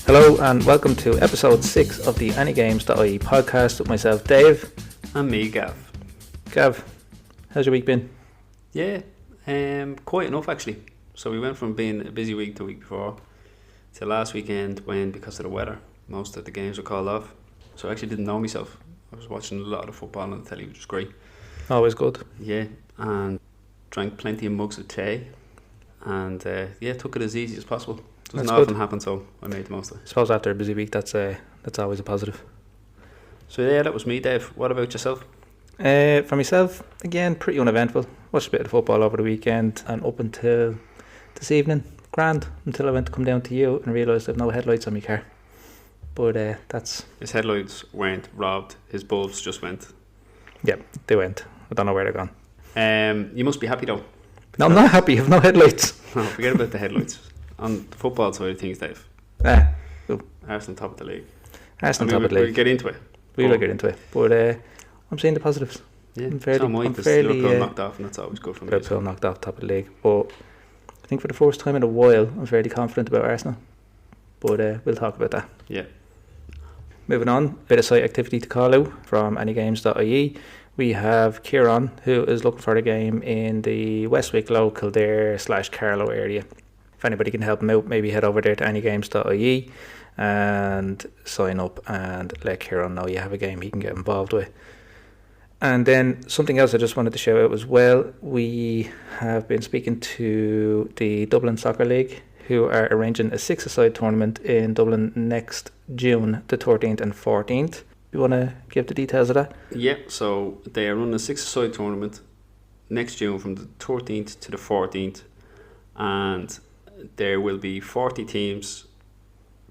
Hello and welcome to episode 6 of the academies.ie podcast with myself, Dave. And me, Gav. Gav, how's your week been? Yeah, quite enough actually. So we went from being a busy week the week before to last weekend when, because of the weather, most of the games were called off. So I actually didn't know myself. I was watching a lot of football on the telly, which was great. Always good. Yeah, and drank plenty of mugs of tea and took it as easy as possible. Doesn't often happen, so I made the most of it. I suppose after a busy week, that's always a positive. So yeah, that was me, Dave. What about yourself? For myself, again, pretty uneventful. Watched a bit of football over the weekend and up until this evening, grand, until I went to come down to you and realised I have no headlights on my car. But that's... His headlights weren't robbed, his bulbs just went. Yeah, they went. I don't know where they're gone. You must be happy though. No, I'm not happy, I have no headlights. No, forget about the headlights. On the football side of things, Dave. Cool. Arsenal top of the league. Arsenal top of the league. We'll get into it. We will get into it. But I'm seeing the positives. Yeah, I'm fairly Liverpool knocked off, and that's always good for me. Liverpool knocked off top of the league. But I think for the first time in a while, I'm fairly confident about Arsenal. But we'll talk about that. Yeah. Moving on, bit of site activity to call out from anygames.ie. We have Kieran, who is looking for a game in the West Wicklow, Kildare/Carlow area. If anybody can help him out, maybe head over there to anygames.ie and sign up and let Kieran know you have a game he can get involved with. And then something else I just wanted to shout out as well. We have been speaking to the Dublin Soccer League, who are arranging a six-a-side tournament in Dublin next June, the 13th and 14th. You want to give the details of that? Yeah, so they are running a six-a-side tournament next June from the 13th to the 14th, and there will be 40 teams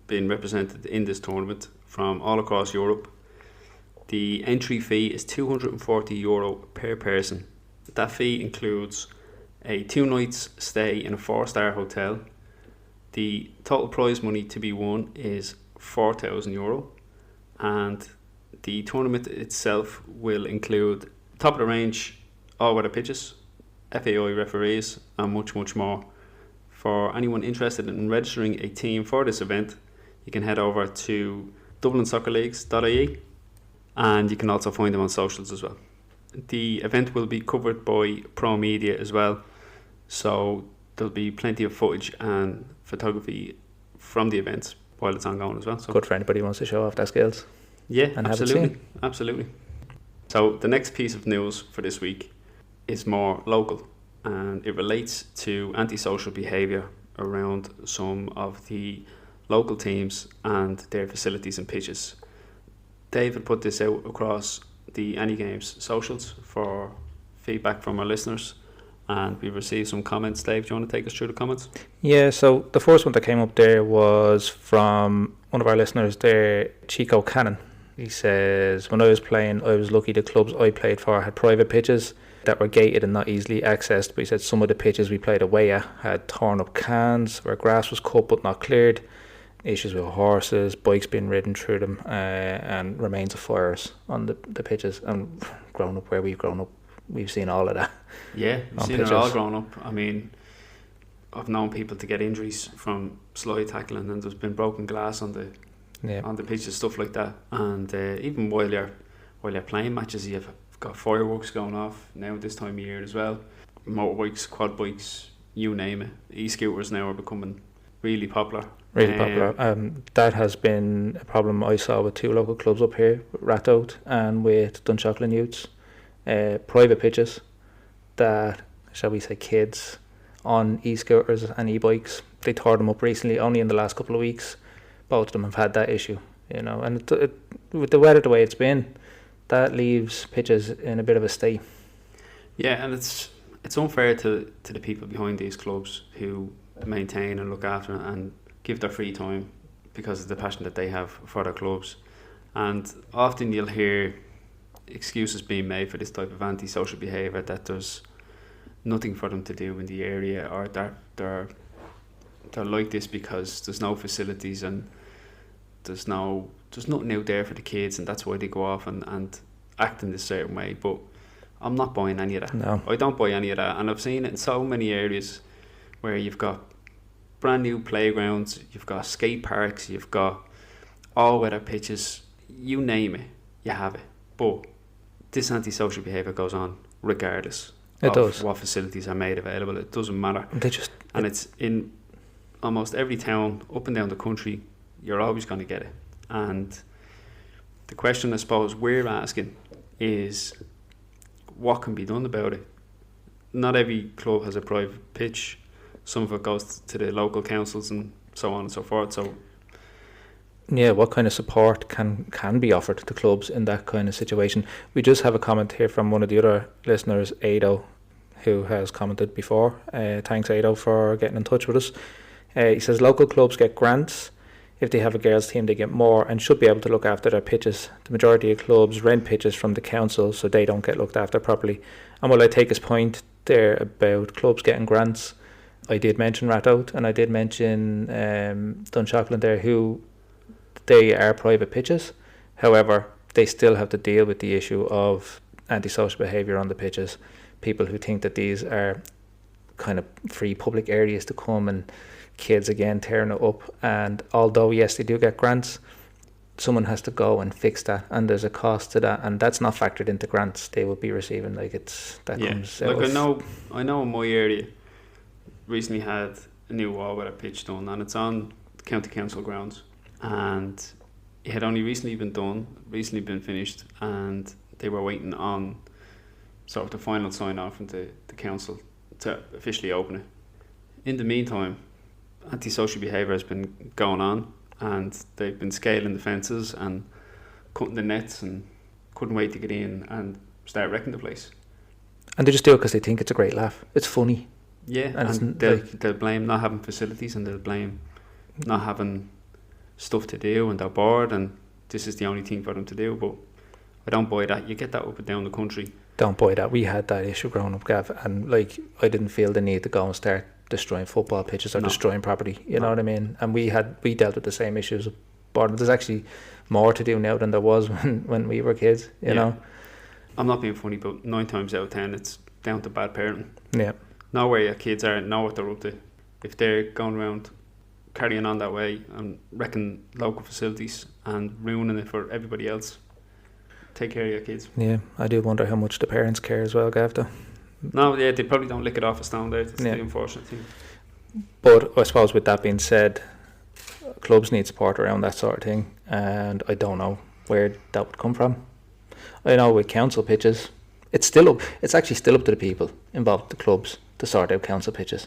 being represented in this tournament from all across Europe. The entry fee is €240 per person. That fee includes a 2 nights stay in a 4-star hotel. The total prize money to be won is €4,000, and the tournament itself will include top of the range all-weather pitches, FAI referees, and much, much more. For anyone interested in registering a team for this event, you can head over to dublinsoccerleagues.ie, and you can also find them on socials as well. The event will be covered by Pro Media as well, so there'll be plenty of footage and photography from the event while it's ongoing as well. So good for anybody who wants to show off their skills. Yeah, and absolutely. So the next piece of news for this week is more local, and it relates to antisocial behaviour around some of the local teams and their facilities and pitches. David put this out across the Any Games socials for feedback from our listeners, and we received some comments. Dave, do you want to take us through the comments? Yeah, so the first one that came up there was from one of our listeners there, Chico Cannon. He says, when I was playing, I was lucky the clubs I played for had private pitches that were gated and not easily accessed. But he said some of the pitches we played away at had torn up cans where grass was cut but not cleared, issues with horses, bikes being ridden through them, and remains of fires on the pitches. And growing up where we've grown up, we've seen all of that. Yeah, we've seen pitches. It all growing up. I mean, I've known people to get injuries from slide tackling, and there's been broken glass on the pitches, stuff like that. And even while you're playing matches, you've got fireworks going off now this time of year as well. Motorbikes, quad bikes, you name it. E-scooters now are becoming really popular. That has been a problem I saw with 2 local clubs up here, Ratout and with Dunshaughlin Youths. Private pitches that, shall we say, kids on e-scooters and e-bikes, they tore them up recently, only in the last couple of weeks. Both of them have had that issue, and with the weather the way it's been, that leaves pitches in a bit of a state. Yeah, and it's unfair to the people behind these clubs who maintain and look after and give their free time because of the passion that they have for their clubs. And often you'll hear excuses being made for this type of antisocial behaviour, that there's nothing for them to do in the area, or that they're like this because there's no facilities and there's nothing out there for the kids, and that's why they go off and act in this certain way. But I'm not buying any of that. No. I don't buy any of that, and I've seen it in so many areas where you've got brand new playgrounds, you've got skate parks, you've got all weather pitches, you name it, you have it. But this antisocial behaviour goes on regardless of what facilities are made available. It doesn't matter. It's in almost every town up and down the country. You're always going to get it. And the question I suppose we're asking is, what can be done about it? Not every club has a private pitch. Some of it goes to the local councils and so on and so forth. So, yeah, what kind of support can be offered to clubs in that kind of situation? We just have a comment here from one of the other listeners, Ado, who has commented before. Thanks, Ado, for getting in touch with us. He says local clubs get grants. If they have a girls' team, they get more and should be able to look after their pitches. The majority of clubs rent pitches from the council, so they don't get looked after properly. And while I take his point there about clubs getting grants, I did mention Rathout and I did mention Dunshaughlin there, who they are private pitches. However, they still have to deal with the issue of antisocial behaviour on the pitches. People who think that these are kind of free public areas to come, and kids again tearing it up. And although yes, they do get grants, someone has to go and fix that, and there's a cost to that, and that's not factored into grants they will be receiving. Comes out. Like I know in my area recently had a new wall with a pitch done, and it's on county council grounds, and it had only recently been finished, and they were waiting on sort of the final sign off from the council to officially open it. In the meantime, antisocial behaviour has been going on, and they've been scaling the fences and cutting the nets and couldn't wait to get in and start wrecking the place. And they just do it because they think it's a great laugh. It's funny. Yeah, and they'll blame not having facilities, and they'll blame not having stuff to do, and they're bored, and this is the only thing for them to do. But I don't buy that. You get that up and down the country. Don't buy that. We had that issue growing up, Gav, and I didn't feel the need to go and start destroying football pitches or destroying property. You know what I mean? And we dealt with the same issues. But there's actually more to do now than there was when we were kids. You know. I'm not being funny, but 9 times out of 10, it's down to bad parenting. Yeah. Know where your kids are, know what they're up to. If they're going around carrying on that way and wrecking local facilities and ruining it for everybody else, take care of your kids. Yeah, I do wonder how much the parents care as well, Gav, though. No, yeah, they probably don't lick it off a stone there. That's the unfortunate thing. But I suppose with that being said, clubs need support around that sort of thing, and I don't know where that would come from. I know with council pitches, it's actually still up to the people involved, the clubs, to sort out council pitches.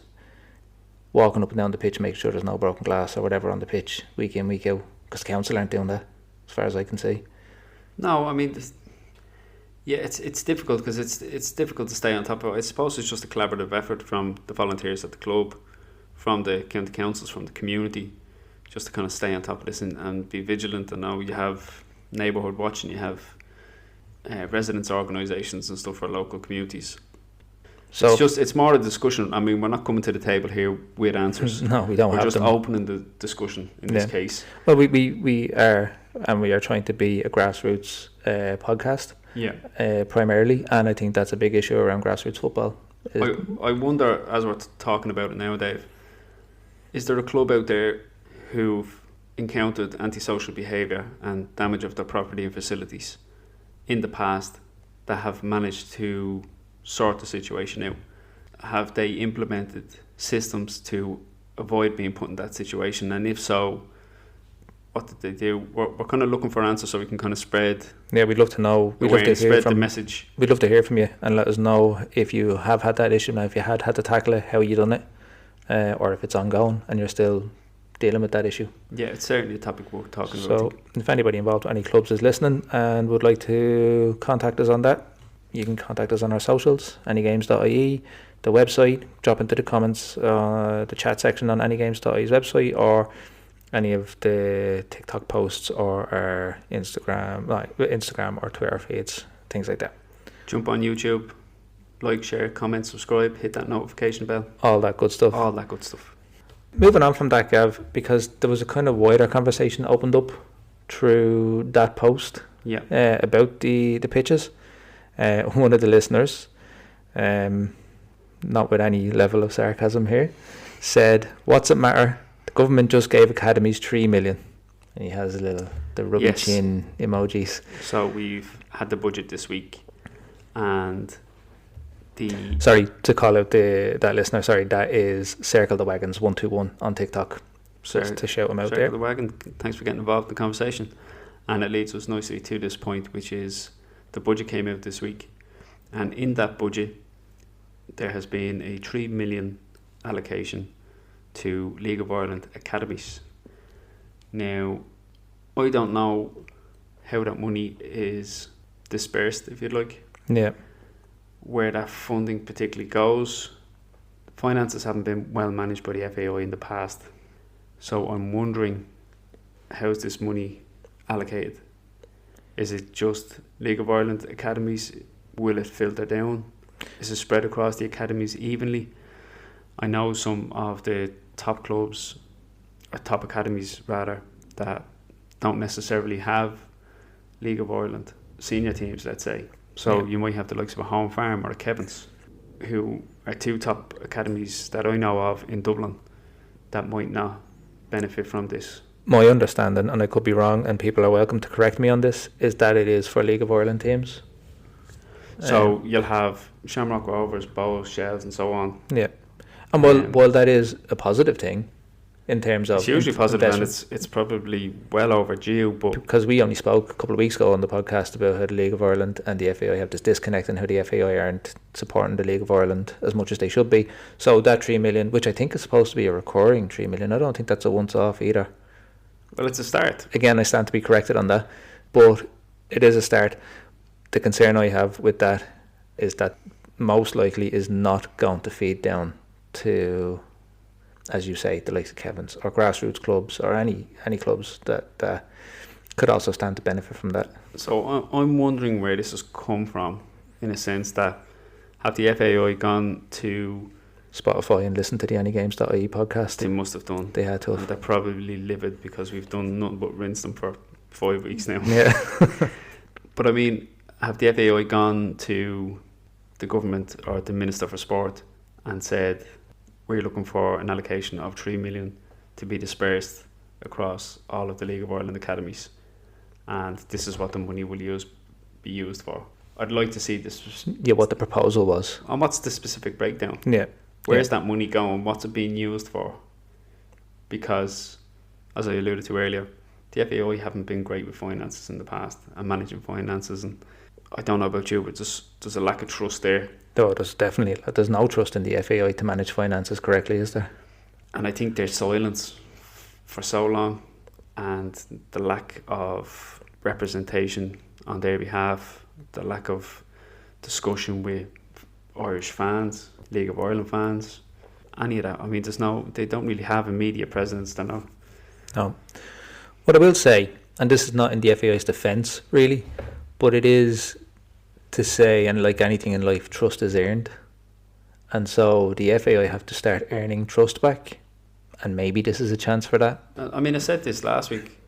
Walking up and down the pitch, make sure there's no broken glass or whatever on the pitch week in, week out, because the council aren't doing that, as far as I can see. No, I mean, it's difficult because it's difficult to stay on top of it. I suppose it's just a collaborative effort from the volunteers at the club, from the county councils, from the community, just to kind of stay on top of this and be vigilant. And now you have neighbourhood watching, you have residents' organisations and stuff for local communities. So it's more a discussion. I mean, we're not coming to the table here with answers. No, we don't. We're just opening the discussion in this case. Well, we are, and we are trying to be a grassroots podcast. Yeah. Primarily, and I think that's a big issue around grassroots football. I wonder, as we're talking about it now, Dave, is there a club out there who've encountered antisocial behaviour and damage of their property and facilities in the past that have managed to sort the situation out? Have they implemented systems to avoid being put in that situation? And if so, what did they do? We're kind of looking for answers so we can kind of spread. Yeah, we'd love to know. We'd love to hear the message. We'd love to hear from you and let us know if you have had that issue now, if you had to tackle it, how you done it, or if it's ongoing and you're still dealing with that issue. Yeah, it's certainly a topic worth talking about. So if anybody involved with any clubs is listening and would like to contact us on that, you can contact us on our socials, anygames.ie, the website, drop into the comments, the chat section on anygames.ie's website, or any of the TikTok posts or our Instagram or Twitter feeds, things like that. Jump on YouTube, like, share, comment, subscribe, hit that notification bell. All that good stuff. Moving on from that, Gav, because there was a kind of wider conversation opened up through that post about the pitches. One of the listeners, not with any level of sarcasm here, said, "What's it matter? The government just gave academies 3 million." And he has the rubby chin emojis. So we've had the budget this week, and sorry to call out that listener. Sorry, that is Circle the Wagons 121 on TikTok. Just to shout him out there. Circle the Wagon. Thanks for getting involved in the conversation, and it leads us nicely to this point, which is the budget came out this week, and in that budget, there has been a 3 million allocation to League of Ireland academies. Now, I don't know how that money is dispersed, if you'd like. Yeah. Where that funding particularly goes. Finances haven't been well managed by the FAI in the past. So I'm wondering, how's this money allocated? Is it just League of Ireland academies? Will it filter down? Is it spread across the academies evenly? I know some of the top clubs, or top academies rather, that don't necessarily have League of Ireland senior teams, let's say. So you might have the likes of a Home Farm or a Kevin's, who are two top academies that I know of in Dublin that might not benefit from this. My understanding, and I could be wrong, and people are welcome to correct me on this, is that it is for League of Ireland teams. So you'll have Shamrock Rovers, Bows, Shells and so on. Yeah. And while that is a positive thing in terms of... It's hugely positive, and it's probably well overdue. But because we only spoke a couple of weeks ago on the podcast about how the League of Ireland and the FAI have this disconnect and how the FAI aren't supporting the League of Ireland as much as they should be. So that 3 million, which I think is supposed to be a recurring 3 million, I don't think that's a once-off either. Well, it's a start. Again, I stand to be corrected on that, but it is a start. The concern I have with that is that most likely is not going to feed down to, as you say, the likes of Kevin's or grassroots clubs or any clubs that could also stand to benefit from that. So I'm wondering where this has come from, in a sense that have the FAI gone to Spotify and listened to the anygames.ie podcast? They must have done. They had to. And they're probably livid because we've done nothing but rinse them for 5 weeks now. Yeah. But I mean, have the FAI gone to the government or the Minister for Sport and said, we're looking for an allocation of 3 million to be dispersed across all of the League of Ireland academies, and this is what the money will be used for? I'd like to see this. Yeah, what the proposal was. And what's the specific breakdown? Yeah. Where's that money going? What's it being used for? Because, as I alluded to earlier, the FAI haven't been great with finances in the past and managing finances, and I don't know about you, but there's a lack of trust there. No, there's no trust in the FAI to manage finances correctly, is there? And I think their silence for so long and the lack of representation on their behalf, the lack of discussion with Irish fans, League of Ireland fans, any of that. I mean, they don't really have a media presence, don't know. No. What I will say, and this is not in the FAI's defence really, but it is to say, and like anything in life, trust is earned. And so the FAI have to start earning trust back, and maybe this is a chance for that. I mean, I said this last week.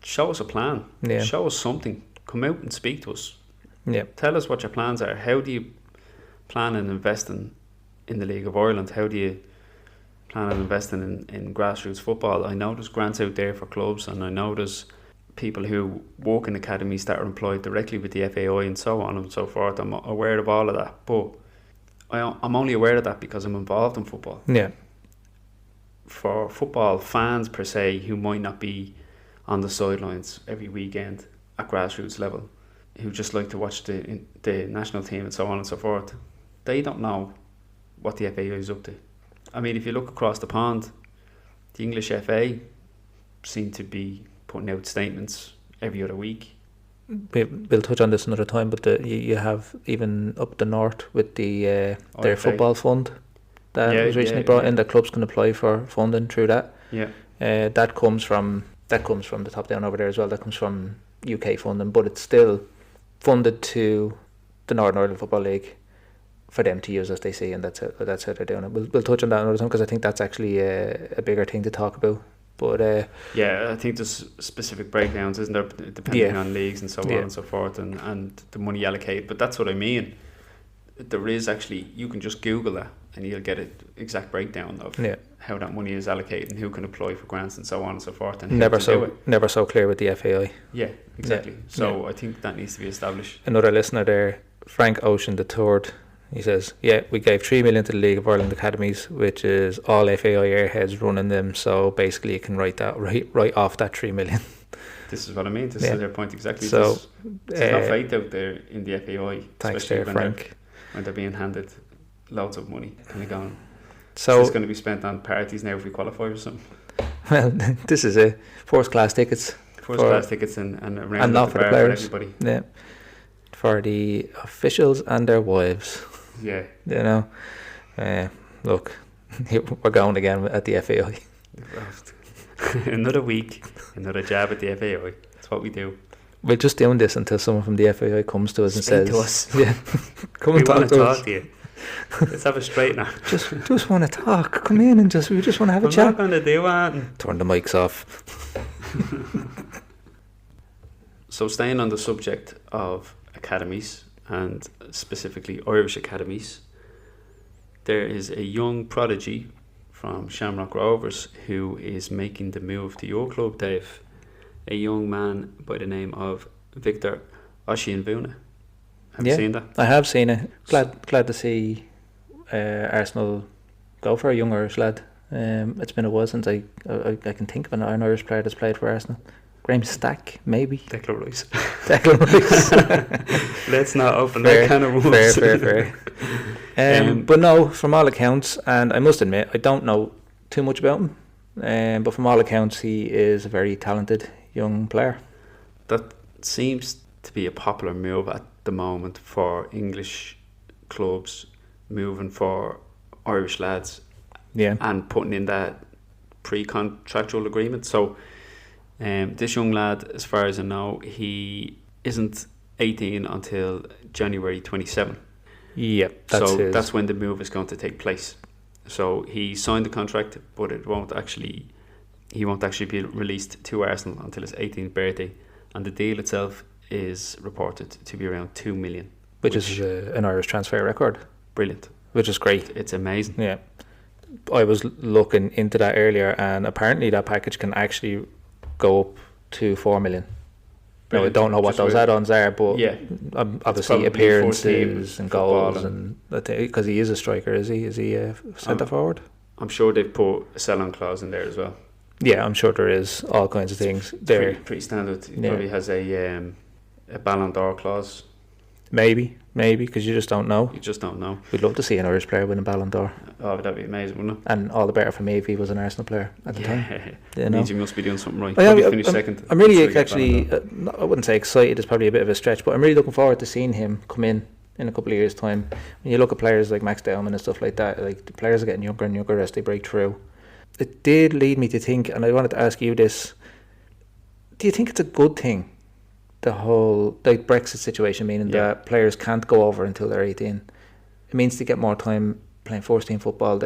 Show us a plan. Yeah. Show us something. Come out and speak to us. Yeah. Tell us what your plans are. How do you plan on investing in the League of Ireland? How do you plan on investing in grassroots football? I know there's grants out there for clubs, and I know there's people who work in academies that are employed directly with the FAI and so on and so forth. I'm aware of all of that, but I'm only aware of that because I'm involved in football. Yeah. For football fans per se, who might not be on the sidelines every weekend at grassroots level, who just like to watch the national team and so on and so forth, they don't know what the FAI is up to. I mean, if you look across the pond, the English FA seem to be putting out statements every other week. We'll touch on this another time, but you have even up the north with their football fund that was recently brought in, that clubs can apply for funding through that. Yeah. That comes from the top down over there as well. That comes from UK funding, but it's still funded to the Northern Ireland Football League for them to use as they see, and that's how they're doing it. We'll touch on that another time because I think that's actually a bigger thing to talk about. But I think there's specific breakdowns, isn't there, depending on leagues and so on and so forth, and the money allocated. But that's what I mean. There is actually, you can just Google that and you'll get an exact breakdown of how that money is allocated and who can apply for grants and so on and so forth. And never so clear with the FAI. Yeah, exactly. So I think that needs to be established. Another listener there, Frank Ocean III, he says, we gave 3 million to the League of Ireland Academies, which is all FAI airheads running them, so basically you can write off that 3 million. This is what I mean. This is their point exactly. So there's no faith out there in the FAI, thanks there, Frank. When they're being handed loads of money and they're going, so it's going to be spent on parties now if we qualify or something. Well, this is a first class tickets and around and not for the players. For everybody. Yeah, for the officials and their wives. Yeah, you know. Look, we're going again at the FAI. Another week, another jab at the FAI. That's what we do. We're just doing this until someone from the FAI comes to us and says, to us. "Yeah, come and talk to us. To you. Let's have a straightener." just want to talk. Come in and we just want to have a chat. I'm not going to do it. Turn the mics off. So staying on the subject of academies, and specifically Irish academies, there is a young prodigy from Shamrock Rovers who is making the move to your club, Dave. A young man by the name of Victor Oshianvuna. Have you seen that? I have seen it. Glad to see Arsenal go for a young Irish lad. It's been a while since I can think of an Irish player that's played for Arsenal. Graham Stack, maybe. Declan Rice. Let's not open that kind of worms. Fair. But no, from all accounts, and I must admit, I don't know too much about him, but from all accounts, he is a very talented young player. That seems to be a popular move at the moment for English clubs, moving for Irish lads, and putting in that pre-contractual agreement. So this young lad, as far as I know, he isn't 18 until January 27. Yeah, that's when the move is going to take place. So he signed the contract, but he won't actually be released to Arsenal until his 18th birthday, and the deal itself is reported to be around 2 million, which is an Irish transfer record. Brilliant. Which is great. It's amazing. Yeah, I was looking into that earlier, and apparently that package can actually go up to 4 million. Now, I don't know what those add-ons are, but obviously appearances and goals, and because he is a striker, is he a centre forward? I'm sure they've put a sell-on clause in there as well. Yeah, I'm sure there is all kinds of things there. Pretty standard. He probably has a Ballon d'Or clause. Maybe, because you just don't know. We'd love to see an Irish player win a Ballon d'Or. Oh, that'd be amazing, wouldn't it? And all the better for me if he was an Arsenal player at the time. It means he must be doing something right. Probably finished second. I'm really actually, I wouldn't say excited, is probably a bit of a stretch, but I'm really looking forward to seeing him come in a couple of years' time. When you look at players like Max Dellman and stuff like that, like the players are getting younger and younger as they break through. It did lead me to think, and I wanted to ask you this, do you think it's a good thing, the whole Brexit situation, meaning that players can't go over until they're 18? It means to get more time playing first team football.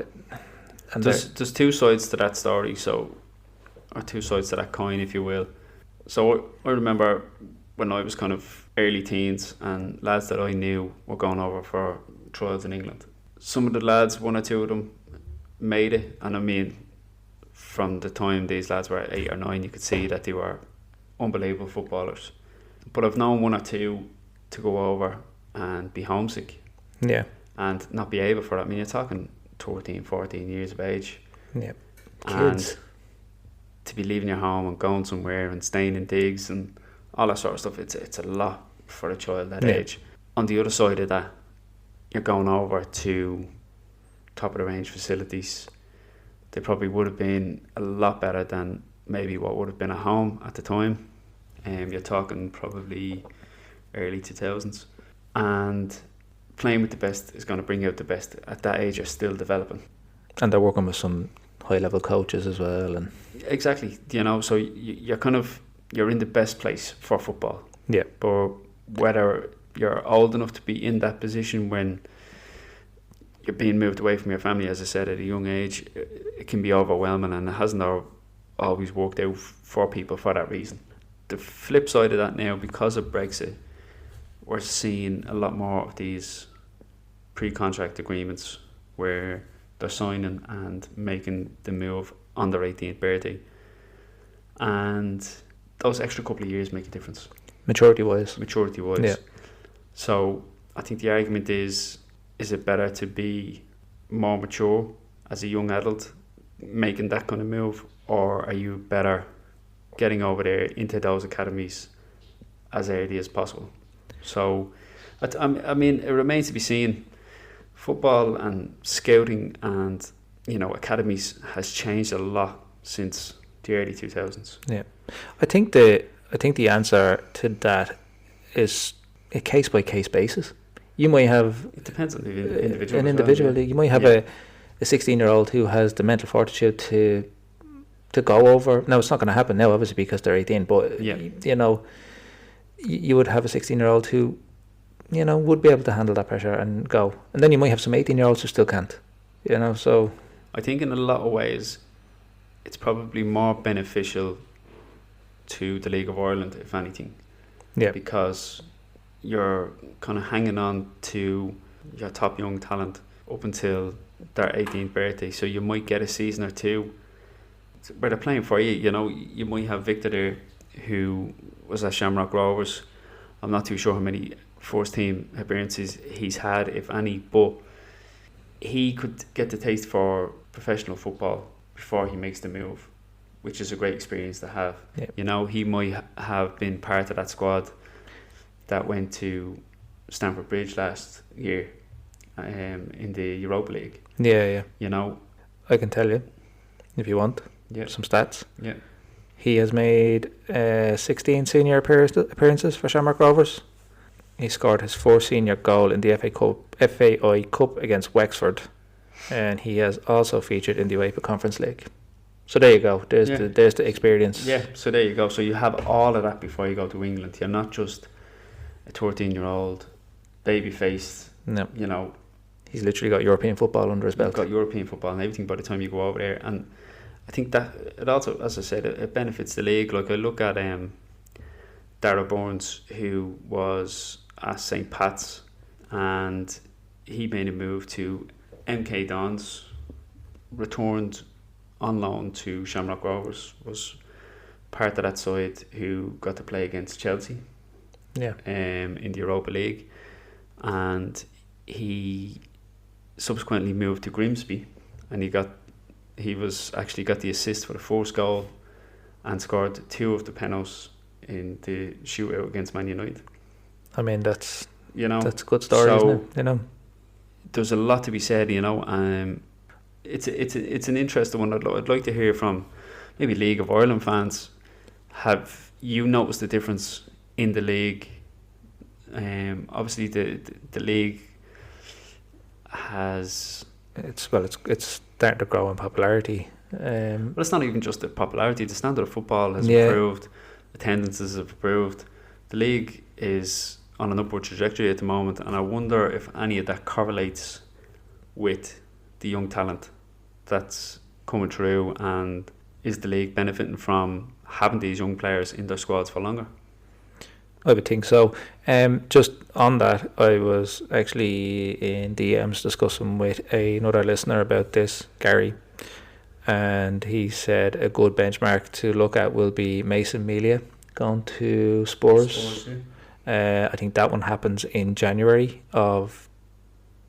There's two sides to that story, or two sides to that coin, if you will. So I remember when I was kind of early teens, and lads that I knew were going over for trials in England. Some of the lads, one or two of them, made it, and I mean, from the time these lads were 8 or 9, you could see that they were unbelievable footballers. But I've known one or two to go over and be homesick. Yeah. And not be able for that. I mean, you're talking 13, 14 years of age. Yeah. Kids. And to be leaving your home and going somewhere and staying in digs and all that sort of stuff, it's a lot for a child that age. On the other side of that, you're going over to top of the range facilities. They probably would have been a lot better than maybe what would have been at home at the time. You're talking probably early 2000s. And playing with the best is going to bring out the best. At that age, you're still developing. And they're working with some high-level coaches as well. And exactly, so you're in the best place for football. Yeah. But whether you're old enough to be in that position when you're being moved away from your family, as I said, at a young age, it can be overwhelming, and it hasn't always worked out for people for that reason. The flip side of that now, because of Brexit, we're seeing a lot more of these pre-contract agreements where they're signing and making the move on their 18th birthday. And those extra couple of years make a difference. Maturity-wise. Yeah. So I think the argument is it better to be more mature as a young adult making that kind of move, or are you better getting over there into those academies as early as possible? So, I mean, it remains to be seen. Football and scouting and, you know, academies has changed a lot since the early 2000s. Yeah, I think the answer to that is a case by case basis. You might have, it depends on the individual. An individual. You might have a 16-year-old who has the mental fortitude to go over. Now, it's not going to happen now, obviously, because they're 18. But you know, you would have a 16-year-old who, you know, would be able to handle that pressure and go. And then you might have some 18-year-olds who still can't. You know, so I think in a lot of ways, it's probably more beneficial to the League of Ireland, if anything. Yeah. Because you're kind of hanging on to your top young talent up until their 18th birthday. So you might get a season or two where they're playing for you. You know, you might have Victor there, who was at Shamrock Rovers. I'm not too sure how many first team appearances he's had, if any, but he could get the taste for professional football before he makes the move, which is a great experience to have. Yeah. You know, he might have been part of that squad that went to Stamford Bridge last year in the Europa League. Yeah. You know, I can tell you, if you want, some stats. Yeah. He has made 16 senior appearances for Shamrock Rovers. He scored his first senior goal in the FAI Cup against Wexford, and he has also featured in the UEFA Conference League. So there you go. There's the experience. Yeah. So there you go. So you have all of that before you go to England. You're not just a 13-year-old baby-faced. No. You know, he's literally got European football under his belt. He's got European football and everything by the time you go over there. And I think that it also, as I said, it benefits the league. Like I look at Darragh Burns, who was at St. Pat's, and he made a move to MK Dons, returned on loan to Shamrock Rovers, was part of that side who got to play against Chelsea in the Europa League, and he subsequently moved to Grimsby, and he got the assist for the first goal and scored 2 of the penalties in the shootout against Man United. I mean, that's a good story, isn't it? You know, there's a lot to be said. You know, it's an interesting one. I'd like to hear from maybe League of Ireland fans. Have you noticed the difference in the league? Obviously, the league has it's starting to grow in popularity. But it's not even just the popularity. The standard of football has improved. Attendances have improved. The league is on an upward trajectory at the moment, and I wonder if any of that correlates with the young talent that's coming through, and is the league benefiting from having these young players in their squads for longer? I would think so. Just on that, I was actually in DMs discussing with another listener about this, Gary, and he said a good benchmark to look at will be Mason Melia going to Spurs. I think that one happens in January of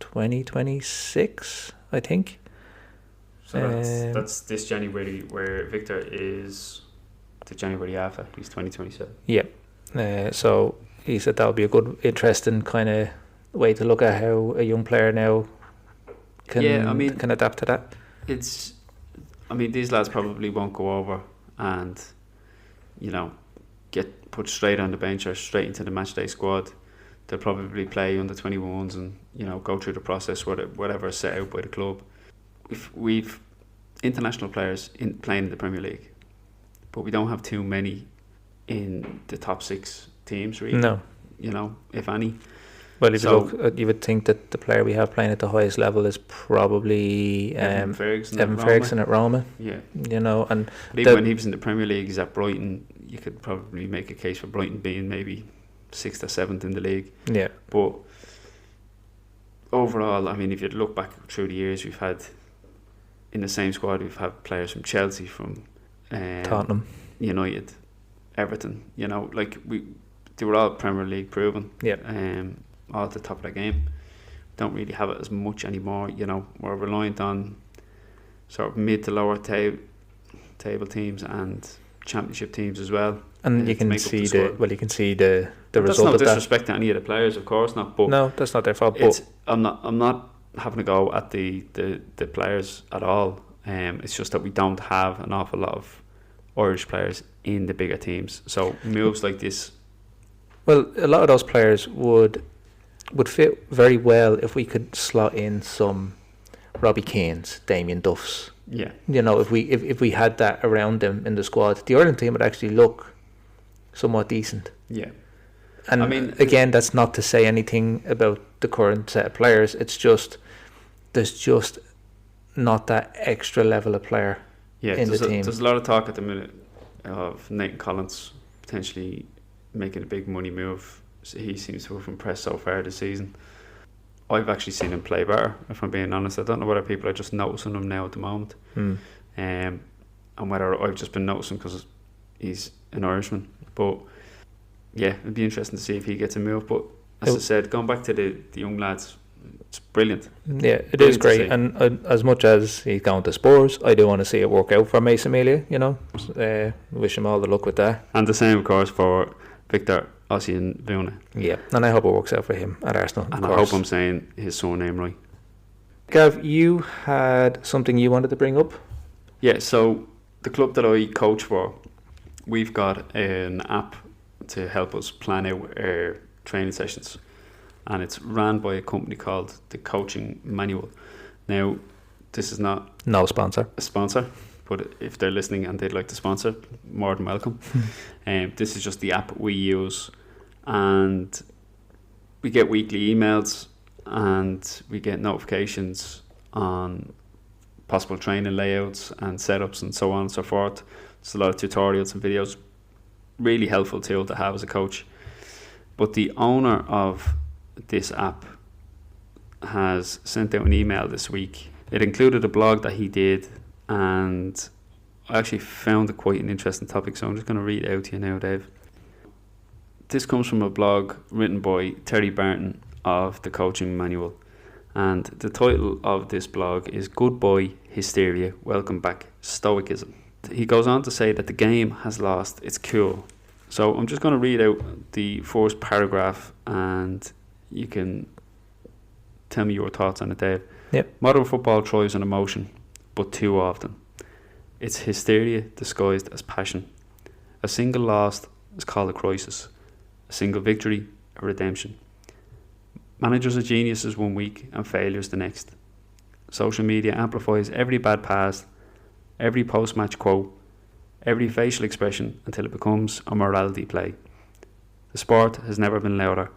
2026, I think. So that's this January, where Victor is the January after. He's 2027. Yeah. So he said that would be a good, interesting kind of way to look at how a young player now can adapt to that. These lads probably won't go over and, you know, get put straight on the bench or straight into the matchday squad. They'll probably play under 21s and, you know, go through the process, whatever is set out by the club. We've international players playing in the Premier League, but we don't have too many in the top 6 teams, really. No. You know, if any. Well, if you look, you would think that the player we have playing at the highest level is probably Evan Ferguson at Roma. Yeah. You know, and but even when he was in the Premier League, he's at Brighton. You could probably make a case for Brighton being maybe 6th or 7th in the league. Yeah. But overall, I mean, if you look back through the years, we've had in the same squad, we've had players from Chelsea, from Tottenham, United, Everton. You know, like they were all Premier League proven. Yeah. All at the top of their game. Don't really have it as much anymore. You know, we're reliant on sort of mid to lower table teams and championship teams as well. And you can see the result. That's no disrespect to any of the players, of course not. But no, that's not their fault. But I'm not having to go at the players at all. It's just that we don't have an awful lot of Irish players in the bigger teams. So moves like this. Well, a lot of those players would fit very well if we could slot in some Robbie Keanes, Damien Duffs. Yeah. You know, if we had that around them in the squad, the Ireland team would actually look somewhat decent. Yeah. And I mean, again, that's not to say anything about the current set of players. It's just there's just not that extra level of player in the team. There's a lot of talk at the minute of Nathan Collins potentially making a big money move. He seems to have impressed so far this season. I've actually seen him play better, if I'm being honest. I don't know whether people are just noticing him now at the moment, and whether I've just been noticing because he's an Irishman. But yeah, it'd be interesting to see if he gets a move. But as I said, going back to the young lads, it's brilliant. Yeah, it is great. And as much as he's going to Spurs, I do want to see it work out for Mason Amelia. You know, wish him all the luck with that. And the same, of course, for Victor Osimhen. Yeah, and I hope it works out for him at Arsenal. And I hope I'm saying his surname right. Gav, you had something you wanted to bring up? Yeah, so the club that I coach for, we've got an app to help us plan out our training sessions, and it's ran by a company called the Coaching Manual. Now, this is not no sponsor, but if they're listening and they'd like to sponsor, more than welcome. This is just the app we use, and we get weekly emails and we get notifications on possible training layouts and setups and so on and so forth. There's a lot of tutorials and videos. Really helpful tool to have as a coach. But the owner of this app has sent out an email this week. It included a blog that he did, and I actually found it quite an interesting topic, so I'm just going to read it out to you now, Dave. This comes from a blog written by Terry Barton of the Coaching Manual, and the title of this blog is Goodbye Hysteria, Welcome Back Stoicism. He goes on to say that the game has lost its cool. So I'm just going to read out the first paragraph and you can tell me your thoughts on it, Dave. Yep. Modern football thrives on emotion, but too often. It's hysteria disguised as passion. A single loss is called a crisis. A single victory, a redemption. Managers are geniuses one week and failures the next. Social media amplifies every bad pass, every post-match quote, every facial expression until it becomes a morality play. The sport has never been louder,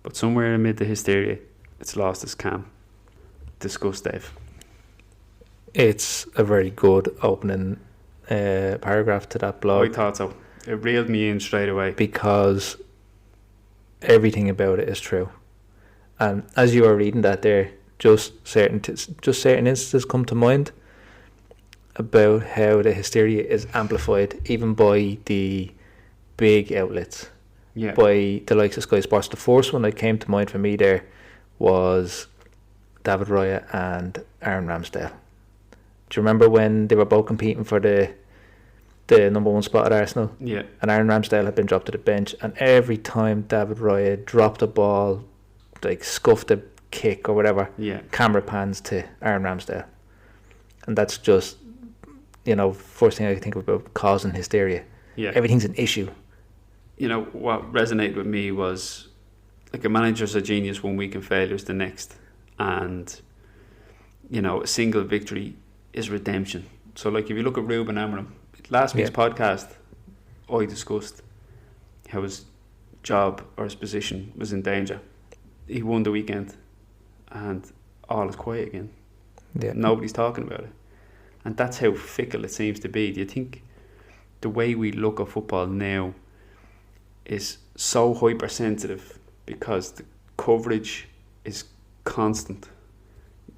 but somewhere amid the hysteria, it's lost its calm. Discuss, Dave. It's a very good opening paragraph to that blog. I thought so. It reeled me in straight away. Because everything about it is true. And as you are reading that there, just certain instances come to mind about how the hysteria is amplified even by the big outlets, by the likes of Sky Sports. The first one that came to mind for me there was David Raya and Aaron Ramsdale. Do you remember when they were both competing for the number one spot at Arsenal? Yeah. And Aaron Ramsdale had been dropped to the bench, and every time David Raya dropped a ball, like scuffed a kick or whatever, camera pans to Aaron Ramsdale. And that's just, first thing I think about causing hysteria. Yeah. Everything's an issue. What resonated with me was, like, a manager's a genius one week and failures the next. And, a single victory is redemption. So, like, if you look at Ruben Amorim, last week's podcast, I discussed how his job or his position was in danger. He won the weekend and all is quiet again. Yeah. Nobody's talking about it. And that's how fickle it seems to be. Do you think the way we look at football now is so hypersensitive because the coverage is constant.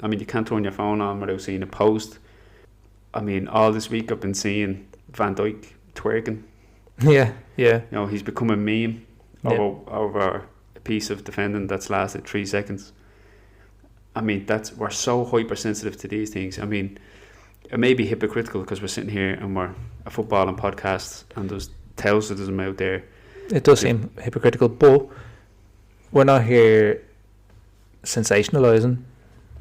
I mean, you can't turn your phone on without seeing a post. I mean, all this week I've been seeing Van Dijk twerking. Yeah. You know, he's become a meme over a piece of defending that's lasted 3 seconds. I mean, we're so hypersensitive to these things. I mean, it may be hypocritical because we're sitting here and we're a footballing podcast and there's thousands of them out there. It does seem hypocritical, but we're not here sensationalising.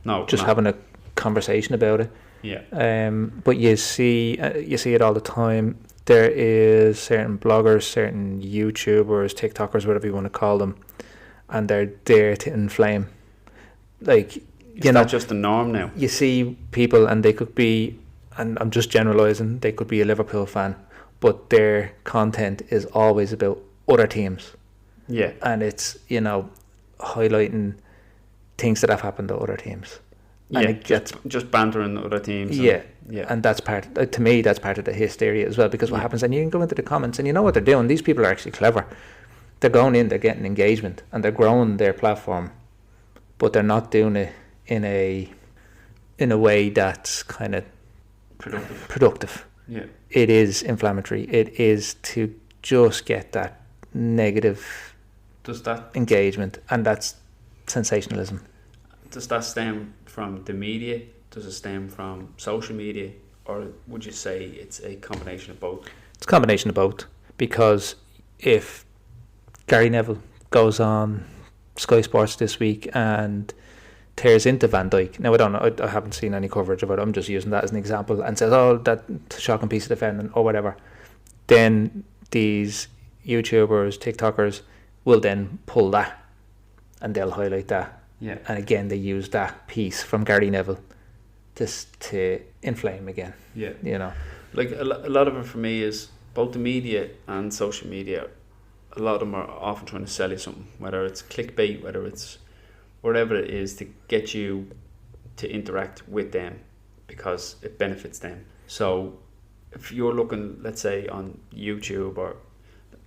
No, just having a conversation about it. Yeah. But you see it all the time. There is certain bloggers, certain YouTubers, TikTokers, whatever you want to call them, and they're there to inflame. Like, is that just the norm now? You see people, and they could be, and I'm just generalising, they could be a Liverpool fan, but their content is always about other teams. Yeah. And it's, you know, highlighting things that have happened to other teams. Yeah, and just bantering other teams. Yeah. And that's to me, that's part of the hysteria as well, because what happens, and you can go into the comments and you know what they're doing. These people are actually clever. They're going in, they're getting engagement, and they're growing their platform, but they're not doing it in a way that's kind of productive. Yeah. It is inflammatory. It is to just get that negative engagement, and that's sensationalism. Does that stem from the media? Does it stem from social media? Or would you say it's a combination of both? It's a combination of both, because if Gary Neville goes on Sky Sports this week and tears into Van Dijk, now I don't know, I haven't seen any coverage of it, I'm just using that as an example, and says, oh, that shocking piece of defending or whatever, then these YouTubers, TikTokers will then pull that and they'll highlight that. Yeah. And again, they use that piece from Gary Neville to inflame again. Yeah. You know, like a lot of it for me is both the media and social media. A lot of them are often trying to sell you something, whether it's clickbait, whether it's whatever it is, to get you to interact with them because it benefits them. So if you're looking, let's say, on YouTube, or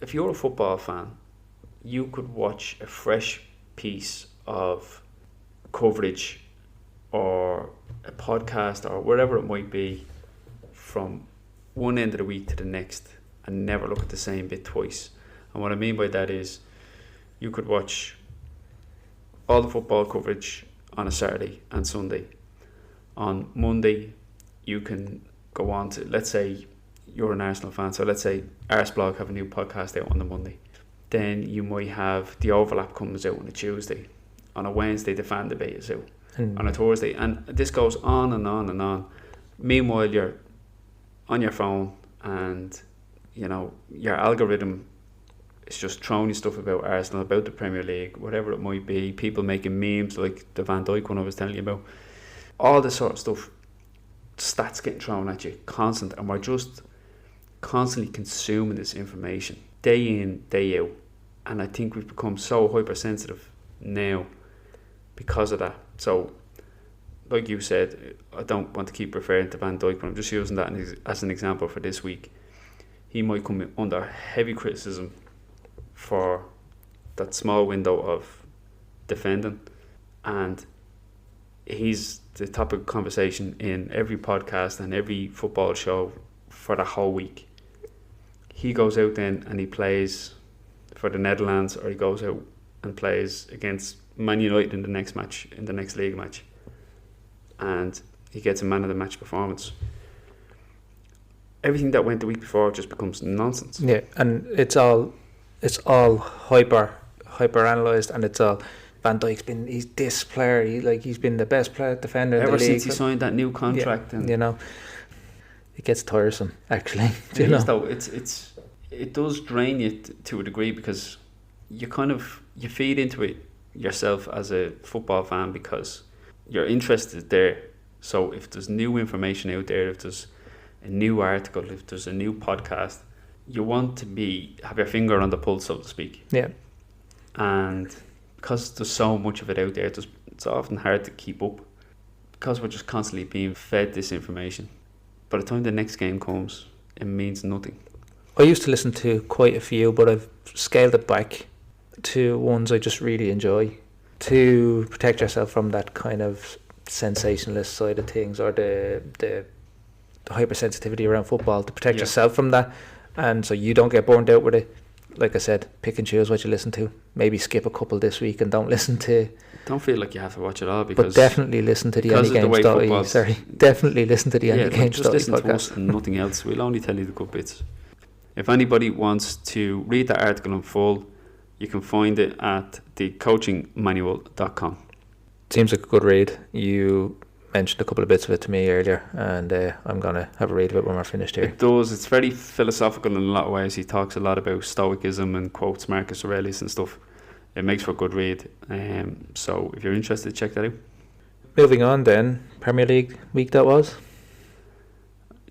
if you're a football fan, you could watch a fresh piece of coverage or a podcast or whatever it might be from one end of the week to the next and never look at the same bit twice. And what I mean by that is you could watch all the football coverage on a Saturday and Sunday. On Monday you can go on to, let's say you're an Arsenal fan, so let's say Arseblog have a new podcast out on the Monday. Then you might have the overlap comes out on a Tuesday. On a Wednesday, the fan debate is out. On a Thursday. And this goes on and on and on. Meanwhile, you're on your phone and, you know, your algorithm is just throwing you stuff about Arsenal, about the Premier League, whatever it might be. People making memes like the Van Dijk one I was telling you about. All this sort of stuff, stats getting thrown at you, constant. And we're just constantly consuming this information, day in, day out. And I think we've become so hypersensitive now because of that. So, like you said, I don't want to keep referring to Van Dijk, but I'm just using that as an example for this week. He might come under heavy criticism for that small window of defending, and he's the topic of conversation in every podcast and every football show for the whole week. He goes out then and he plays for the Netherlands, or he goes out and plays against Man United in the next match, in the next league match, and he gets a man of the match performance. Everything that went the week before just becomes nonsense. Yeah, and it's all hyper analysed, and it's all Van Dijk's he's this player, he's been the best player defender ever in the league since he signed that new contract. Yeah, and you know, it gets tiresome actually. It is, though. It does drain you to a degree, because you feed into it yourself as a football fan because your interest is there. So if there's new information out there, if there's a new article, if there's a new podcast, you want to have your finger on the pulse, so to speak. Yeah. And because there's so much of it out there, it's often hard to keep up because we're just constantly being fed this information. By the time the next game comes, it means nothing. I used to listen to quite a few, but I've scaled it back to ones I just really enjoy. to protect yourself from that kind of sensationalist side of things, or the hypersensitivity around football, to protect yourself from that, and so you don't get burned out with it. Like I said, pick and choose what you listen to. Maybe skip a couple this week and don't listen to. Don't feel like you have to watch it all, because. But definitely listen to the AnyGames.ie. Sorry, definitely listen to the AnyGames.ie just listen podcast. to us and nothing else. We'll only tell you the good bits. If anybody wants to read that article in full, you can find it at thecoachingmanual.com. Seems like a good read. You mentioned a couple of bits of it to me earlier, and I'm going to have a read of it when we're finished here. It does. It's very philosophical in a lot of ways. He talks a lot about Stoicism and quotes Marcus Aurelius and stuff. It makes for a good read. So if you're interested, check that out. Moving on then, Premier League week that was?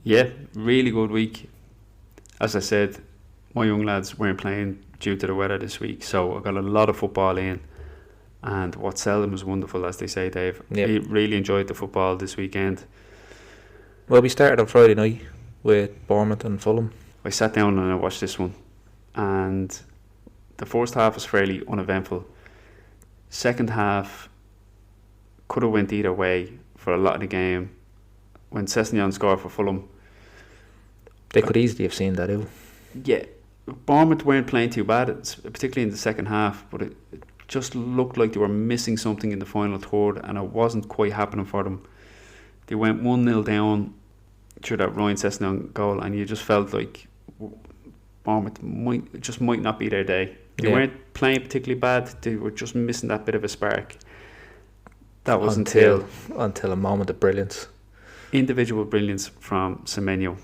Yeah, really good week. As I said, my young lads weren't playing due to the weather this week, so I got a lot of football in. And what seldom was wonderful, as they say, Dave. Yep. I really enjoyed the football this weekend. Well, we started on Friday night with Bournemouth and Fulham. I sat down and I watched this one, and the first half was fairly uneventful. Second half could have went either way for a lot of the game. When Sessegnon scored for Fulham, they could easily have seen that out. Yeah, Bournemouth weren't playing too bad, particularly in the second half, but it just looked like they were missing something in the final third, and it wasn't quite happening for them. They went 1-0 down through that Ryan Sessegnon goal, and you just felt like Bournemouth might not be their day. They weren't playing particularly bad, they were just missing that bit of a spark. That was until a moment of brilliance. Individual brilliance from Semenyo.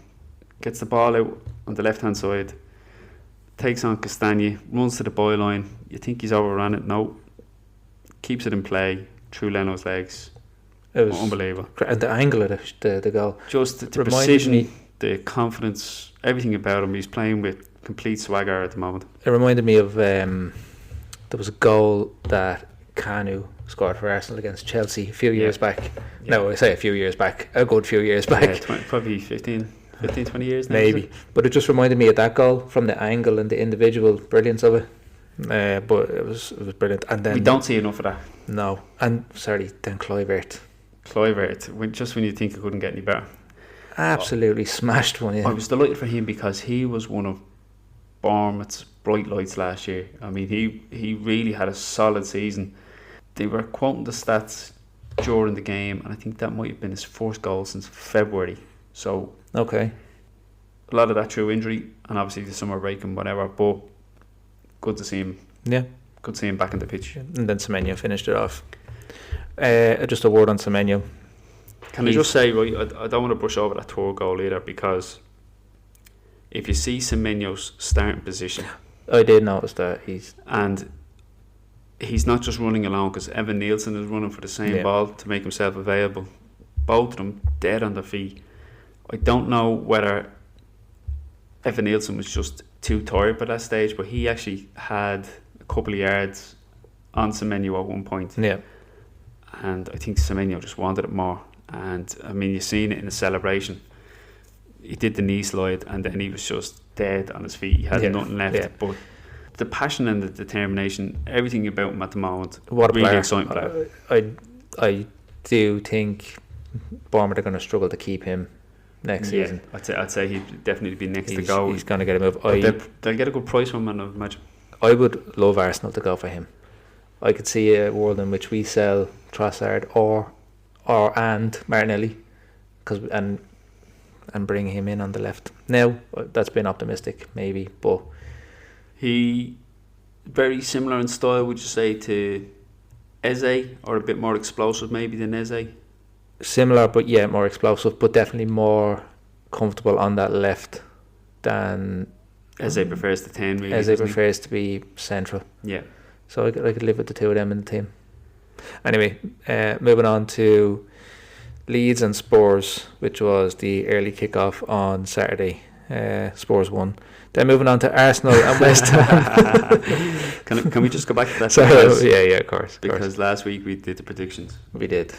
Gets the ball out on the left hand side, takes on Castagna, runs to the byline. You think he's overrun it? No. Keeps it in play through Leno's legs. It was unbelievable. And the angle of the goal. Just the precision, the confidence, everything about him. He's playing with complete swagger at the moment. It reminded me of there was a goal that Kanu scored for Arsenal against Chelsea a few years back. Yeah. No, I say a few years back. A good few years back. Yeah, probably 15, 20 years now. Maybe. But it just reminded me of that goal from the angle and the individual brilliance of it. But it was brilliant. And then we don't see enough of that. No. And then Kluivert, just when you think it couldn't get any better. Absolutely smashed one. Yeah. I was delighted for him because he was one of Bournemouth's bright lights last year. I mean, he really had a solid season. They were quoting the stats during the game, and I think that might have been his first goal since February. So okay, a lot of that through injury, and obviously the summer break and whatever. But good to see him. Yeah, good to see him back in the pitch. And then Semenyo finished it off. Just a word on Semenyo. Can I just say, right? I don't want to brush over that third goal either, because if you see Semenyo's starting position, I did notice that he's not just running alone, because Evan Nielsen is running for the same ball to make himself available. Both of them dead on their feet. I don't know whether Evan Nielsen was just too tired by that stage, but he actually had a couple of yards on Semenyo at one point. Yeah. And I think Semenyo just wanted it more. And I mean, you've seen it in the celebration. He did the knee slide, and then he was just dead on his feet. He had nothing left. Yeah. But the passion and the determination, everything about him at the moment, what a really player. Exciting player. I do think Bournemouth are going to struggle to keep him next season. I'd say he'd definitely be next to go. He's going to get a move. They'll get a good price from him, I imagine. I would love Arsenal to go for him. I could see a world in which we sell Trossard and Martinelli, and bring him in on the left. Now, that's been optimistic, maybe, but he very similar in style, would you say, to Eze, or a bit more explosive maybe than Eze? Similar, but more explosive, but definitely more comfortable on that left than Eze prefers the 10, really. Eze prefers to be central. Yeah. So I could live with the two of them in the team. Anyway, moving on to Leeds and Spurs, which was the early kickoff on Saturday. Spurs won. Then moving on to Arsenal and West Ham. Can we just go back to that? Yeah, of course. Because last week we did the predictions. We did.